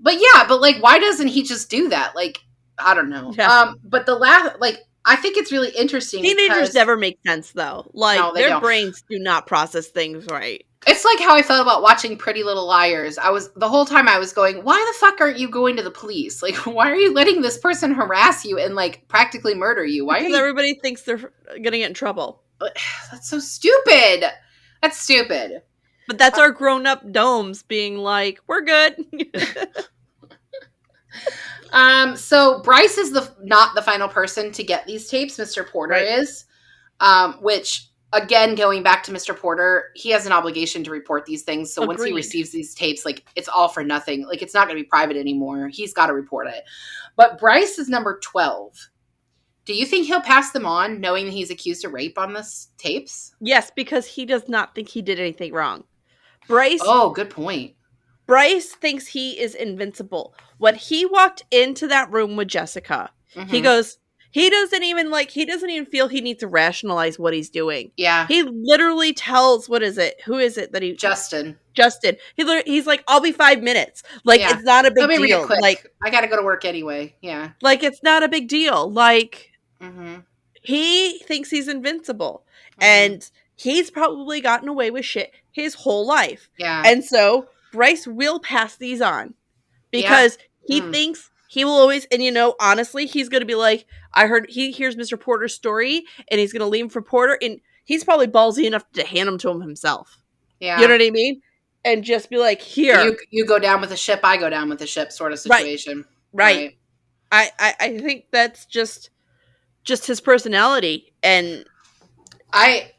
[SPEAKER 2] like, why doesn't he just do that? Like, I don't know. Yeah. But I think it's really interesting.
[SPEAKER 1] Teenagers never make sense, though. Like, no, their brains do not process things right.
[SPEAKER 2] It's like how I felt about watching Pretty Little Liars. The whole time I was going, why the fuck aren't you going to the police? Like, why are you letting this person harass you and, like, practically murder you?
[SPEAKER 1] Because everybody thinks they're going to get in trouble.
[SPEAKER 2] That's so stupid. That's stupid.
[SPEAKER 1] But that's our grown-up domes being like, we're good.
[SPEAKER 2] So Bryce is not the final person to get these tapes. Mr. Porter
[SPEAKER 1] Right.
[SPEAKER 2] is, which again, going back to Mr. Porter, he has an obligation to report these things. So once he
[SPEAKER 1] Agreed.
[SPEAKER 2] receives these tapes, like it's all for nothing. Like it's not going to be private anymore. He's got to report it. But Bryce is number 12. Do you think he'll pass them on knowing that he's accused of rape on this tapes?
[SPEAKER 1] Yes, because he does not think he did anything wrong. Bryce
[SPEAKER 2] Oh, good point.
[SPEAKER 1] thinks he is invincible. When he walked into that room with Jessica, he
[SPEAKER 2] Mm-hmm.
[SPEAKER 1] goes, he doesn't even feel he needs to rationalize what he's doing.
[SPEAKER 2] Yeah.
[SPEAKER 1] He literally tells, who is it
[SPEAKER 2] Justin.
[SPEAKER 1] He's like, I'll be 5 minutes. Like,
[SPEAKER 2] Yeah.
[SPEAKER 1] it's not a big
[SPEAKER 2] Let me read it
[SPEAKER 1] deal.
[SPEAKER 2] quick.
[SPEAKER 1] Like,
[SPEAKER 2] I got to go to work anyway. Yeah.
[SPEAKER 1] it's not a big deal. Like,
[SPEAKER 2] Mm-hmm.
[SPEAKER 1] he thinks he's invincible.
[SPEAKER 2] Mm-hmm.
[SPEAKER 1] And he's probably gotten away with shit his whole life.
[SPEAKER 2] Yeah.
[SPEAKER 1] And so Bryce will pass these on because he thinks he will always, and honestly, he's going to be like, he hears Mr. Porter's story and he's going to leave him for Porter, and he's probably ballsy enough to hand them to him himself.
[SPEAKER 2] Yeah.
[SPEAKER 1] You know what I mean? And just be like, here.
[SPEAKER 2] You go down with the ship, I go down with the ship sort of situation.
[SPEAKER 1] Right. I think that's just his personality. And
[SPEAKER 2] I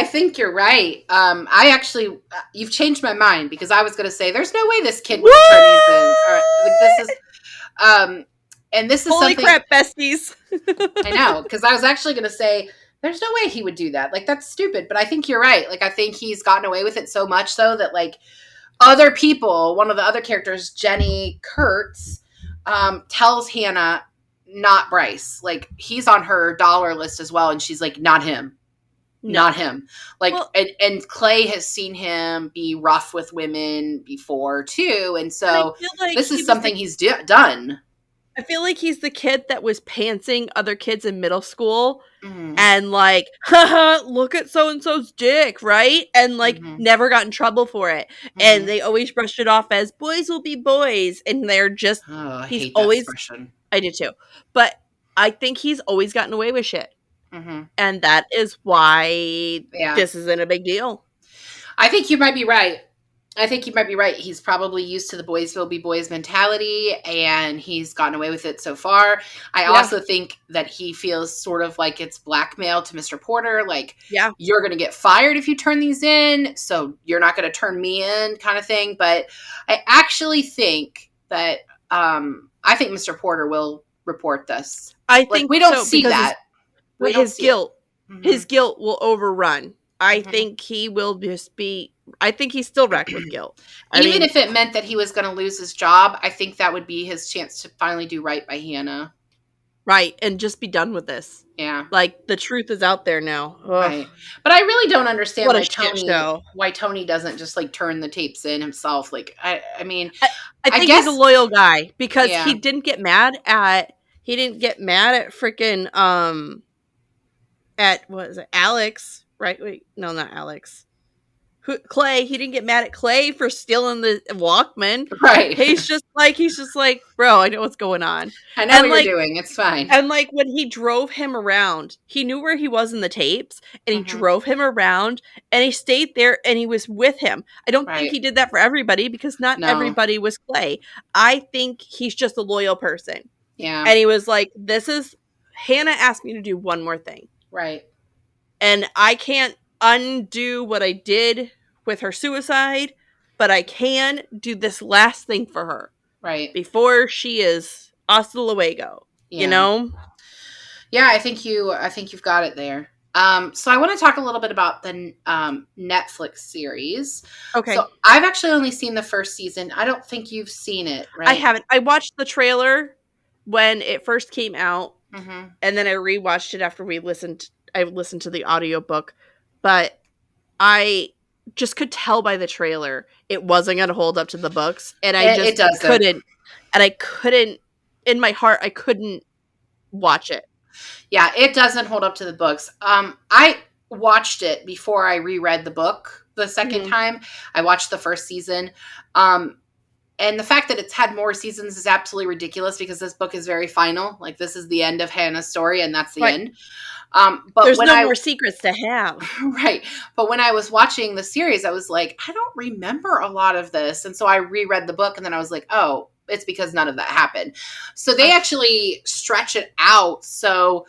[SPEAKER 2] think you're right. I actually, you've changed my mind because I was going to say, there's no way this kid would turn these in. All right, like this is, and this is
[SPEAKER 1] holy
[SPEAKER 2] something.
[SPEAKER 1] Crap, besties.
[SPEAKER 2] I know, because I was actually going to say, there's no way he would do that. Like, that's stupid. But I think you're right. Like, I think he's gotten away with it so much so that, like, other people, one of the other characters, Jenny Kurtz, tells Hannah, not Bryce. Like, he's on her dollar list as well. And she's like, not him. No. Not him. Like, and Clay has seen him be rough with women before too. And so this is something he's done.
[SPEAKER 1] I feel like he's the kid that was pantsing other kids in middle school and like, haha, look at so-and-so's dick, right? And like never got in trouble for it. And they always brushed it off as boys will be boys. And they're just,
[SPEAKER 2] I hate that expression.
[SPEAKER 1] I do too. But I think he's always gotten away with shit. And that is why this isn't a big deal.
[SPEAKER 2] I think you might be right. He's probably used to the boys will be boys mentality, and he's gotten away with it so far. I also think that he feels sort of like it's blackmail to Mr. Porter. Like, you're going to get fired if you turn these in, so you're not going to turn me in kind of thing. But I actually think that I think Mr. Porter will report this.
[SPEAKER 1] I think
[SPEAKER 2] we don't see that.
[SPEAKER 1] His guilt will overrun. I think he will just be. I think he's still racked with guilt.
[SPEAKER 2] Even if it meant that he was going to lose his job, I think that would be his chance to finally do right by Hannah.
[SPEAKER 1] Right, and just be done with this.
[SPEAKER 2] Yeah.
[SPEAKER 1] Like, the truth is out there now. Ugh.
[SPEAKER 2] Right. But I really don't understand
[SPEAKER 1] why
[SPEAKER 2] Tony doesn't just, like, turn the tapes in himself. Like, I mean...
[SPEAKER 1] I think he's a loyal guy, because he didn't get mad at freaking, what is it, Alex, right? Wait, no, not Alex. Clay. He didn't get mad at Clay for stealing the Walkman.
[SPEAKER 2] Right.
[SPEAKER 1] He's just like, bro, I know what's going on.
[SPEAKER 2] I know what you're doing. It's fine.
[SPEAKER 1] And like when he drove him around, he knew where he was in the tapes, and he drove him around, and he stayed there, and he was with him. I don't think he did that for everybody, because not everybody was Clay. I think he's just a loyal person.
[SPEAKER 2] Yeah.
[SPEAKER 1] And he was like, Hannah asked me to do one more thing.
[SPEAKER 2] Right.
[SPEAKER 1] And I can't undo what I did with her suicide, but I can do this last thing for her.
[SPEAKER 2] Right.
[SPEAKER 1] Before she is hasta luego.
[SPEAKER 2] Yeah.
[SPEAKER 1] You know?
[SPEAKER 2] Yeah, I think you've got it there. So I want to talk a little bit about the Netflix series.
[SPEAKER 1] Okay.
[SPEAKER 2] So I've actually only seen the first season. I don't think you've seen it, right?
[SPEAKER 1] I haven't. I watched the trailer when it first came out, and then I rewatched it after I listened to the audiobook, but I just could tell by the trailer it wasn't going to hold up to the books, and I just couldn't. And I couldn't, in my heart, I couldn't watch it.
[SPEAKER 2] Yeah, it doesn't hold up to the books. I watched it before I reread the book the second time. I watched the first season. And the fact that it's had more seasons is absolutely ridiculous, because this book is very final. Like, this is the end of Hannah's story, and that's the end. But
[SPEAKER 1] There's
[SPEAKER 2] when
[SPEAKER 1] no
[SPEAKER 2] I
[SPEAKER 1] more secrets to have.
[SPEAKER 2] right, but when I was watching the series, I was like, I don't remember a lot of this, and so I reread the book, and then I was like, oh, it's because none of that happened. So they actually stretch it out. So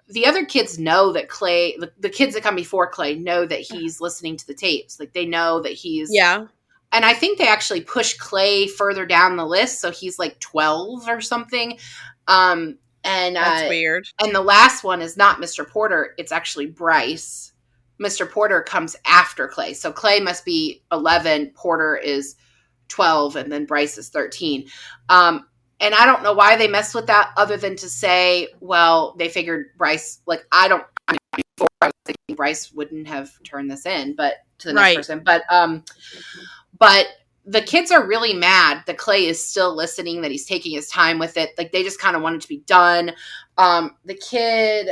[SPEAKER 2] the other kids know that Clay, the kids that come before Clay, know that he's listening to the tapes. Like they know that he's.
[SPEAKER 1] Yeah.
[SPEAKER 2] And I think they actually push Clay further down the list, so he's like 12 or something. Um, and
[SPEAKER 1] That's weird.
[SPEAKER 2] and the last one is not Mr. Porter; it's actually Bryce. Mr. Porter comes after Clay, so Clay must be 11. Porter is 12, and then Bryce is 13. And I don't know why they messed with that, other than to say, well, they figured Bryce. Like I was thinking Bryce wouldn't have turned this in, but to the next person, but the kids are really mad that Clay is still listening, that he's taking his time with it. Like they just kind of want it to be done. The kid,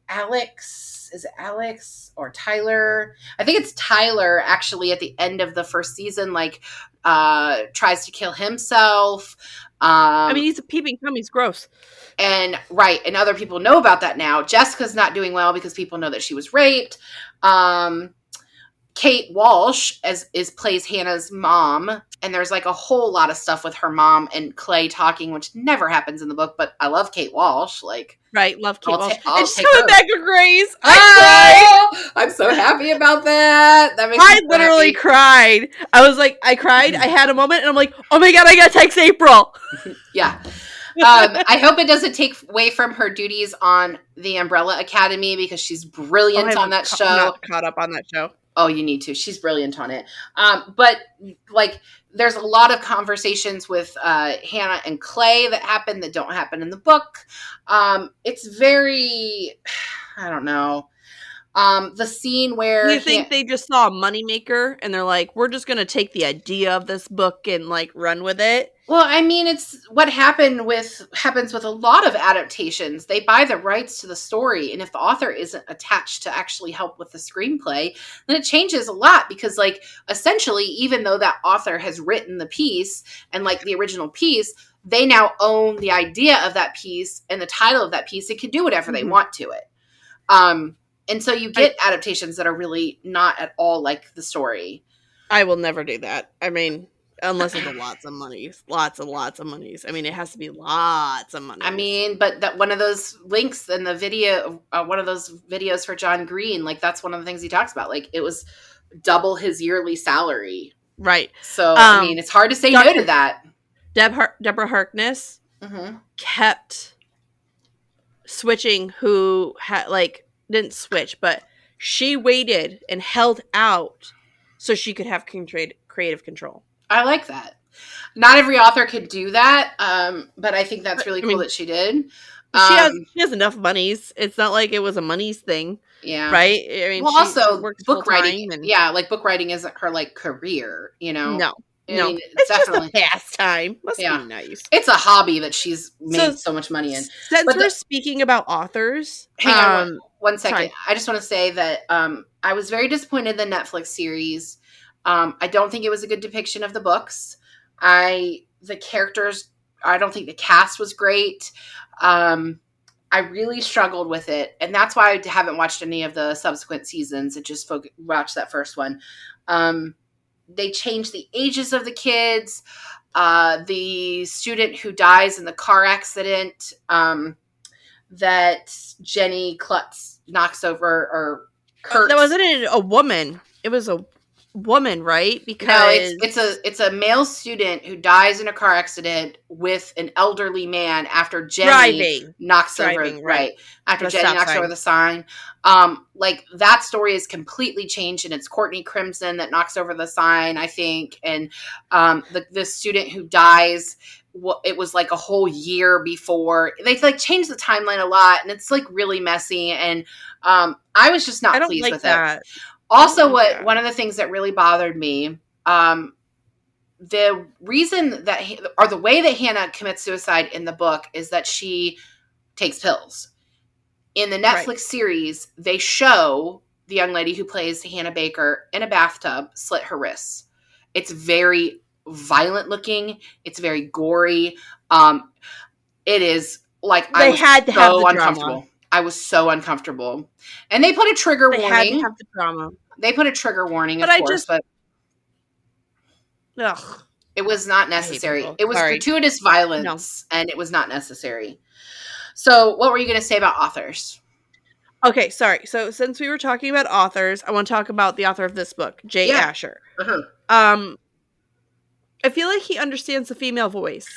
[SPEAKER 2] Alex, is it Alex or Tyler? I think it's Tyler actually at the end of the first season, like tries to kill himself.
[SPEAKER 1] I mean, he's a peeping Tom. He's gross.
[SPEAKER 2] And right. And other people know about that now. Jessica's not doing well because people know that she was raped. Kate Walsh plays Hannah's mom, and there's like a whole lot of stuff with her mom and Clay talking, which never happens in the book. But I love Kate Walsh, like
[SPEAKER 1] right, love Kate Walsh.
[SPEAKER 2] And
[SPEAKER 1] she's coming back to Grace.
[SPEAKER 2] I cried. I'm so happy about that. That makes
[SPEAKER 1] I literally cried. I cried. I had a moment, and I'm like, oh my god, I gotta text April.
[SPEAKER 2] Yeah. I hope it doesn't take away from her duties on the Umbrella Academy because she's brilliant on that show. I'm
[SPEAKER 1] not caught up on that show.
[SPEAKER 2] Oh, you need to. She's brilliant on it. But like, there's a lot of conversations with Hannah and Clay that happen that don't happen in the book. It's very, I don't know. The scene where
[SPEAKER 1] you think they just saw a moneymaker and they're like, we're just going to take the idea of this book and like run with it.
[SPEAKER 2] Well, I mean, it's what happens with a lot of adaptations. They buy the rights to the story, and if the author isn't attached to actually help with the screenplay, then it changes a lot because, like, essentially, even though that author has written the piece and like the original piece, they now own the idea of that piece and the title of that piece. They can do whatever they want to it. And so you get adaptations that are really not at all like the story.
[SPEAKER 1] I will never do that. I mean, unless it's lots of monies. Lots and lots of monies. I mean, it has to be lots of money.
[SPEAKER 2] I mean, but that one of those links in the video, one of those videos for John Green, like that's one of the things he talks about. Like it was double his yearly salary.
[SPEAKER 1] Right.
[SPEAKER 2] So, I mean, it's hard to say no to that.
[SPEAKER 1] Deborah Harkness kept switching who had didn't switch, but she waited and held out so she could have creative control.
[SPEAKER 2] I like that. Not every author could do that, but I think that's really cool that she did.
[SPEAKER 1] She has enough monies. It's not like it was a monies thing.
[SPEAKER 2] Yeah.
[SPEAKER 1] Right? I mean,
[SPEAKER 2] well, also,
[SPEAKER 1] works
[SPEAKER 2] book writing. Like book writing isn't her like career, you know?
[SPEAKER 1] No.
[SPEAKER 2] I mean,
[SPEAKER 1] it's definitely just a pastime. Must be nice.
[SPEAKER 2] It's a hobby that she's made so much money in.
[SPEAKER 1] Since we're speaking about authors,
[SPEAKER 2] hang on one second. Sorry. I just want to say that I was very disappointed in the Netflix series. I don't think it was a good depiction of the books. The characters, I don't think the cast was great. I really struggled with it, and that's why I haven't watched any of the subsequent seasons. I just watched that first one. They changed the ages of the kids. The student who dies in the car accident that Jenny Klutz knocks over or hurts.
[SPEAKER 1] That wasn't a woman. It was a woman, right? Because
[SPEAKER 2] it's a male student who dies in a car accident with an elderly man after Jenny knocks over the sign. Like that story is completely changed, and it's Courtney Crimson that knocks over the sign, I think, and the student who dies, it was like a whole year before. They like changed the timeline a lot, and it's like really messy, and I was just not pleased with it. Also, one of the things that really bothered me, the reason that the way that Hannah commits suicide in the book is that she takes pills. In the Netflix series, they show the young lady who plays Hannah Baker in a bathtub slit her wrists. It's very violent looking. It's very gory. It is like I was so uncomfortable. I was so uncomfortable. And they put a trigger
[SPEAKER 1] They had to
[SPEAKER 2] warning.
[SPEAKER 1] have the drama.
[SPEAKER 2] They put a trigger warning,
[SPEAKER 1] But
[SPEAKER 2] of
[SPEAKER 1] I
[SPEAKER 2] course,
[SPEAKER 1] just,
[SPEAKER 2] but
[SPEAKER 1] ugh,
[SPEAKER 2] it was not
[SPEAKER 1] I hate
[SPEAKER 2] necessary.
[SPEAKER 1] people.
[SPEAKER 2] It was
[SPEAKER 1] Sorry.
[SPEAKER 2] gratuitous
[SPEAKER 1] No.
[SPEAKER 2] violence, and it was not necessary. So, what were you going to say about authors?
[SPEAKER 1] Okay, sorry. So since we were talking about authors, I want to talk about the author of this book, Jay
[SPEAKER 2] Yeah.
[SPEAKER 1] Asher.
[SPEAKER 2] Uh-huh.
[SPEAKER 1] I feel like he understands the female voice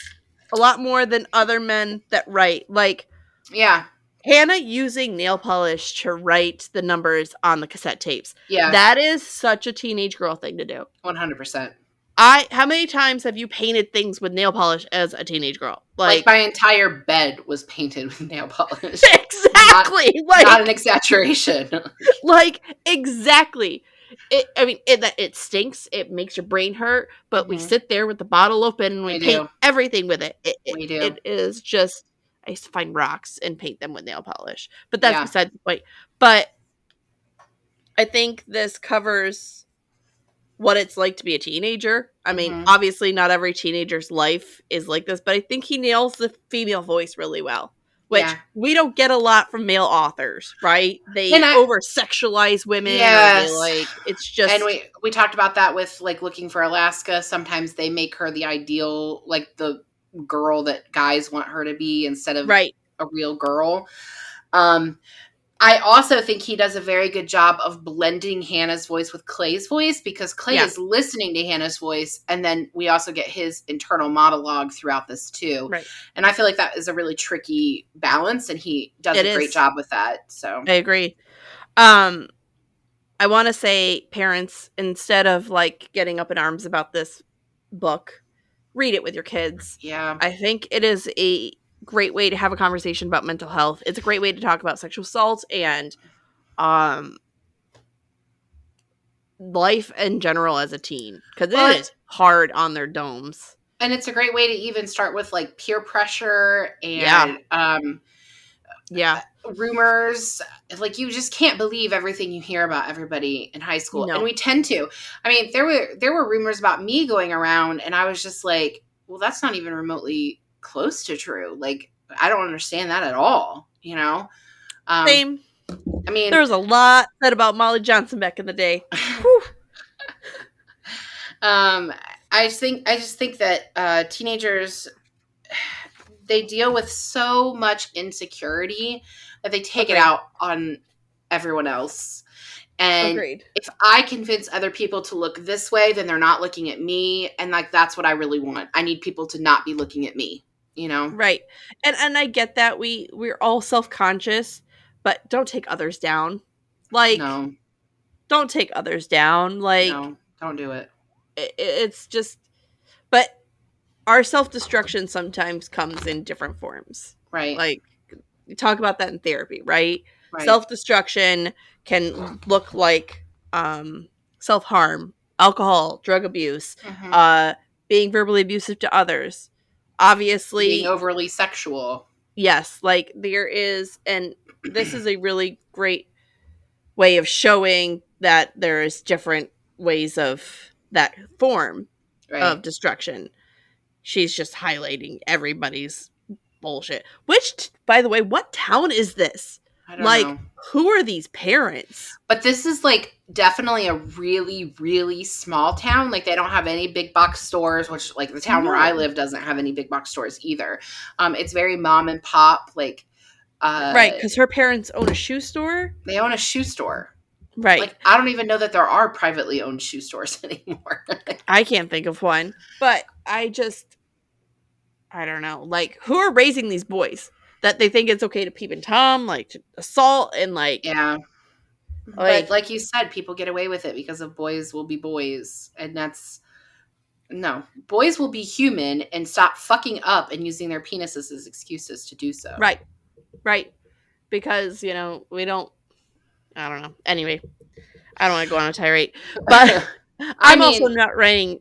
[SPEAKER 1] a lot more than other men that write. Like,
[SPEAKER 2] Yeah.
[SPEAKER 1] Hannah using nail polish to write the numbers on the cassette tapes.
[SPEAKER 2] Yeah.
[SPEAKER 1] That is such a teenage girl thing to do.
[SPEAKER 2] 100%.
[SPEAKER 1] How many times have you painted things with nail polish as a teenage girl?
[SPEAKER 2] Like, my entire bed was painted with nail polish.
[SPEAKER 1] Exactly.
[SPEAKER 2] Not an exaggeration.
[SPEAKER 1] Exactly. It stinks. It makes your brain hurt. But we sit there with the bottle open and we paint everything with it.
[SPEAKER 2] We do.
[SPEAKER 1] It is just. I used to find rocks and paint them with nail polish. But that's beside the point. But I think this covers what it's like to be a teenager. I mean, obviously not every teenager's life is like this, but I think he nails the female voice really well, which we don't get a lot from male authors, right? They over-sexualize women, or they it's just...
[SPEAKER 2] And we talked about that with, like, Looking for Alaska. Sometimes they make her the ideal, like, the girl that guys want her to be instead of a real girl. I also think he does a very good job of blending Hannah's voice with Clay's voice, because Clay is listening to Hannah's voice, and then we also get his internal monologue throughout this too.
[SPEAKER 1] Right.
[SPEAKER 2] And I feel like that is a really tricky balance, and he does a great job with that. So
[SPEAKER 1] I agree. I want to say, parents, instead of like getting up in arms about this book, read it with your kids.
[SPEAKER 2] Yeah.
[SPEAKER 1] I think it is a great way to have a conversation about mental health. It's a great way to talk about sexual assault and life in general as a teen, because it is hard on their domes.
[SPEAKER 2] And it's a great way to even start with, like, peer pressure and rumors. Like, you just can't believe everything you hear about everybody in high school. No. And we tend to. I mean, there were rumors about me going around, and I was just like, well, that's not even remotely close to true. Like, I don't understand that at all, you know?
[SPEAKER 1] Same.
[SPEAKER 2] I mean,
[SPEAKER 1] there was a lot said about Molly Johnson back in the day.
[SPEAKER 2] I just think that teenagers, they deal with so much insecurity that they take it out on everyone else. And if I convince other people to look this way, then they're not looking at me. And, like, that's what I really want. I need people to not be looking at me, you know?
[SPEAKER 1] Right. And I get that we're all self-conscious, but don't take others down. Like,
[SPEAKER 2] no.
[SPEAKER 1] Don't take others down. Like,
[SPEAKER 2] no, don't do it.
[SPEAKER 1] It's just, but our self-destruction sometimes comes in different forms.
[SPEAKER 2] Right.
[SPEAKER 1] Like, we talk about that in therapy, right? Self-destruction can look like self-harm, alcohol, drug abuse, being verbally abusive to others. Obviously,
[SPEAKER 2] being overly sexual.
[SPEAKER 1] Yes, like there is, and this is a really great way of showing that there is different ways of that form of destruction. She's just highlighting everybody's bullshit. Which, by the way, what town is this?
[SPEAKER 2] I don't know.
[SPEAKER 1] Who are these parents?
[SPEAKER 2] But this is, like, definitely a really, really small town. Like, they don't have any big box stores, which, like, the town where I live doesn't have any big box stores either. It's very mom and pop, like...
[SPEAKER 1] right, because her parents own a shoe store?
[SPEAKER 2] They own a shoe store.
[SPEAKER 1] Right.
[SPEAKER 2] Like, I don't even know that there are privately owned shoe stores anymore.
[SPEAKER 1] I can't think of one. But I don't know. Like, who are raising these boys? That they think it's okay to peep and tom, like, to assault, and, like...
[SPEAKER 2] Yeah. But, like you said, people get away with it because of boys will be boys. And that's... No. Boys will be human and stop fucking up and using their penises as excuses to do so.
[SPEAKER 1] Right. Right. Because, you know, we don't... I don't know. Anyway, I don't want to go on a tirade. But I'm also not raising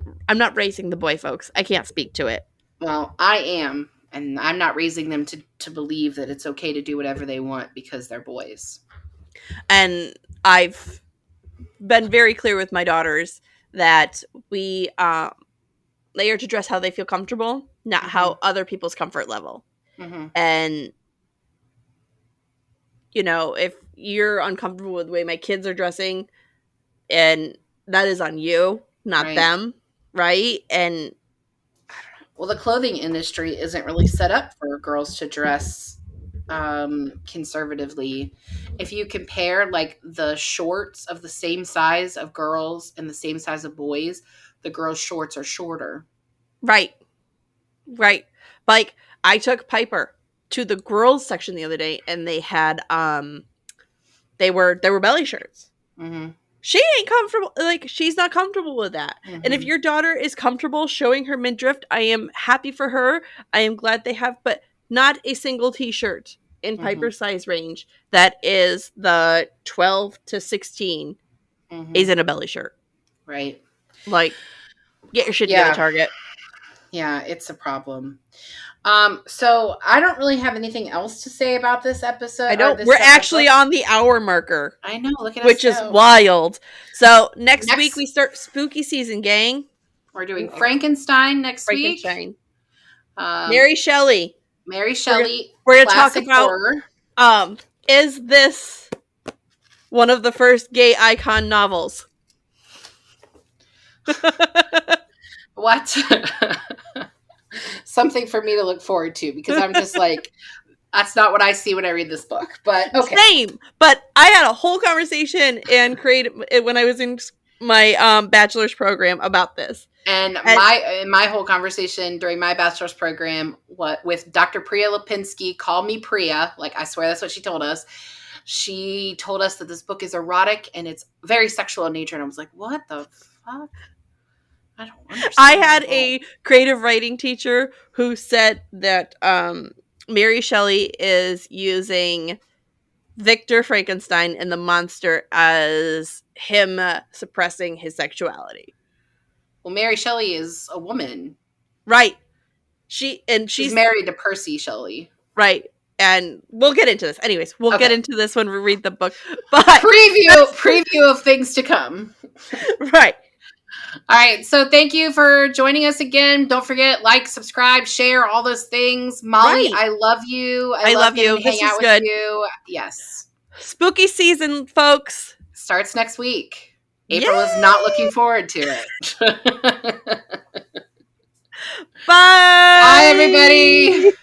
[SPEAKER 1] the boy folks. I can't speak to it.
[SPEAKER 2] Well, I am. And I'm not raising them to believe that it's okay to do whatever they want because they're boys.
[SPEAKER 1] And I've been very clear with my daughters that they are to dress how they feel comfortable, not how other people's comfort level. And you know, if you're uncomfortable with the way my kids are dressing, and that is on you, not
[SPEAKER 2] Right.
[SPEAKER 1] them, right? And
[SPEAKER 2] well, the clothing industry isn't really set up for girls to dress conservatively. If you compare like the shorts of the same size of girls and the same size of boys, the girls' shorts are shorter.
[SPEAKER 1] right, right. Like I took Piper to the girls section the other day, and they had they were belly shirts.
[SPEAKER 2] Mm-hmm.
[SPEAKER 1] She ain't comfortable, like she's not comfortable with that.
[SPEAKER 2] Mm-hmm.
[SPEAKER 1] And if your daughter is comfortable showing her midriff, I am happy for her. I am glad they have, but not a single t-shirt in
[SPEAKER 2] Mm-hmm.
[SPEAKER 1] Piper's size range that is the 12 to 16
[SPEAKER 2] Mm-hmm.
[SPEAKER 1] is in a belly shirt.
[SPEAKER 2] Right.
[SPEAKER 1] Like, get your shit together, Target.
[SPEAKER 2] Yeah, it's a problem. So I don't really have anything else to say about this episode.
[SPEAKER 1] I don't. We're actually
[SPEAKER 2] book.
[SPEAKER 1] on the hour marker.
[SPEAKER 2] I know. Look at
[SPEAKER 1] which
[SPEAKER 2] us
[SPEAKER 1] is
[SPEAKER 2] go.
[SPEAKER 1] wild. So next week we start spooky season, gang.
[SPEAKER 2] We're doing Frankenstein next week.
[SPEAKER 1] Mary Shelley.
[SPEAKER 2] Mary Shelley.
[SPEAKER 1] We're gonna talk about horror. Is this one of the first gay icon novels?
[SPEAKER 2] What? Something for me to look forward to, because I'm just like, that's not what I see when I read this book. But okay.
[SPEAKER 1] Same. But I had a whole conversation and created when I was in my bachelor's program about this.
[SPEAKER 2] And my whole conversation during my bachelor's program with Dr. Priya Lipinski, call me Priya, like I swear that's what she told us. She told us that this book is erotic and it's very sexual in nature. And I was like, what the fuck? I don't understand.
[SPEAKER 1] I had a creative writing teacher who said that Mary Shelley is using Victor Frankenstein and the monster as him suppressing his sexuality.
[SPEAKER 2] Well, Mary Shelley is a woman.
[SPEAKER 1] Right. She's
[SPEAKER 2] married to Percy Shelley.
[SPEAKER 1] Right. And we'll get into this. Anyways, we'll get into this when we read the book. But
[SPEAKER 2] preview of things to come.
[SPEAKER 1] Right.
[SPEAKER 2] All right. So thank you for joining us again. Don't forget, like, subscribe, share, all those things. Molly, I love you. I love you. Hang out with you. Yes.
[SPEAKER 1] Spooky season, folks.
[SPEAKER 2] Starts next week. April is not looking forward to it.
[SPEAKER 1] Bye.
[SPEAKER 2] Bye, everybody.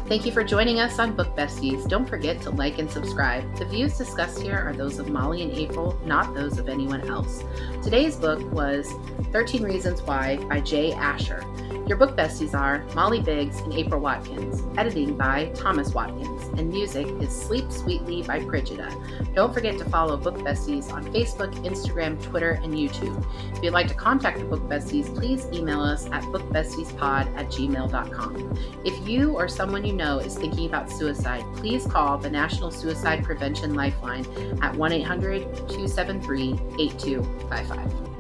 [SPEAKER 2] Thank you for joining us on Book Besties. Don't forget to like and subscribe. The views discussed here are those of Molly and April, not those of anyone else. Today's book was 13 Reasons Why by Jay Asher. Your book besties are Molly Biggs and April Watkins. Editing by Thomas Watkins. And music is Sleep Sweetly by Brigida. Don't forget to follow Book Besties on Facebook, Instagram, Twitter, and YouTube. If you'd like to contact the Book Besties, please email us at bookbestiespod@gmail.com. If you or someone you know is thinking about suicide, please call the National Suicide Prevention Lifeline at 1-800-273-8255.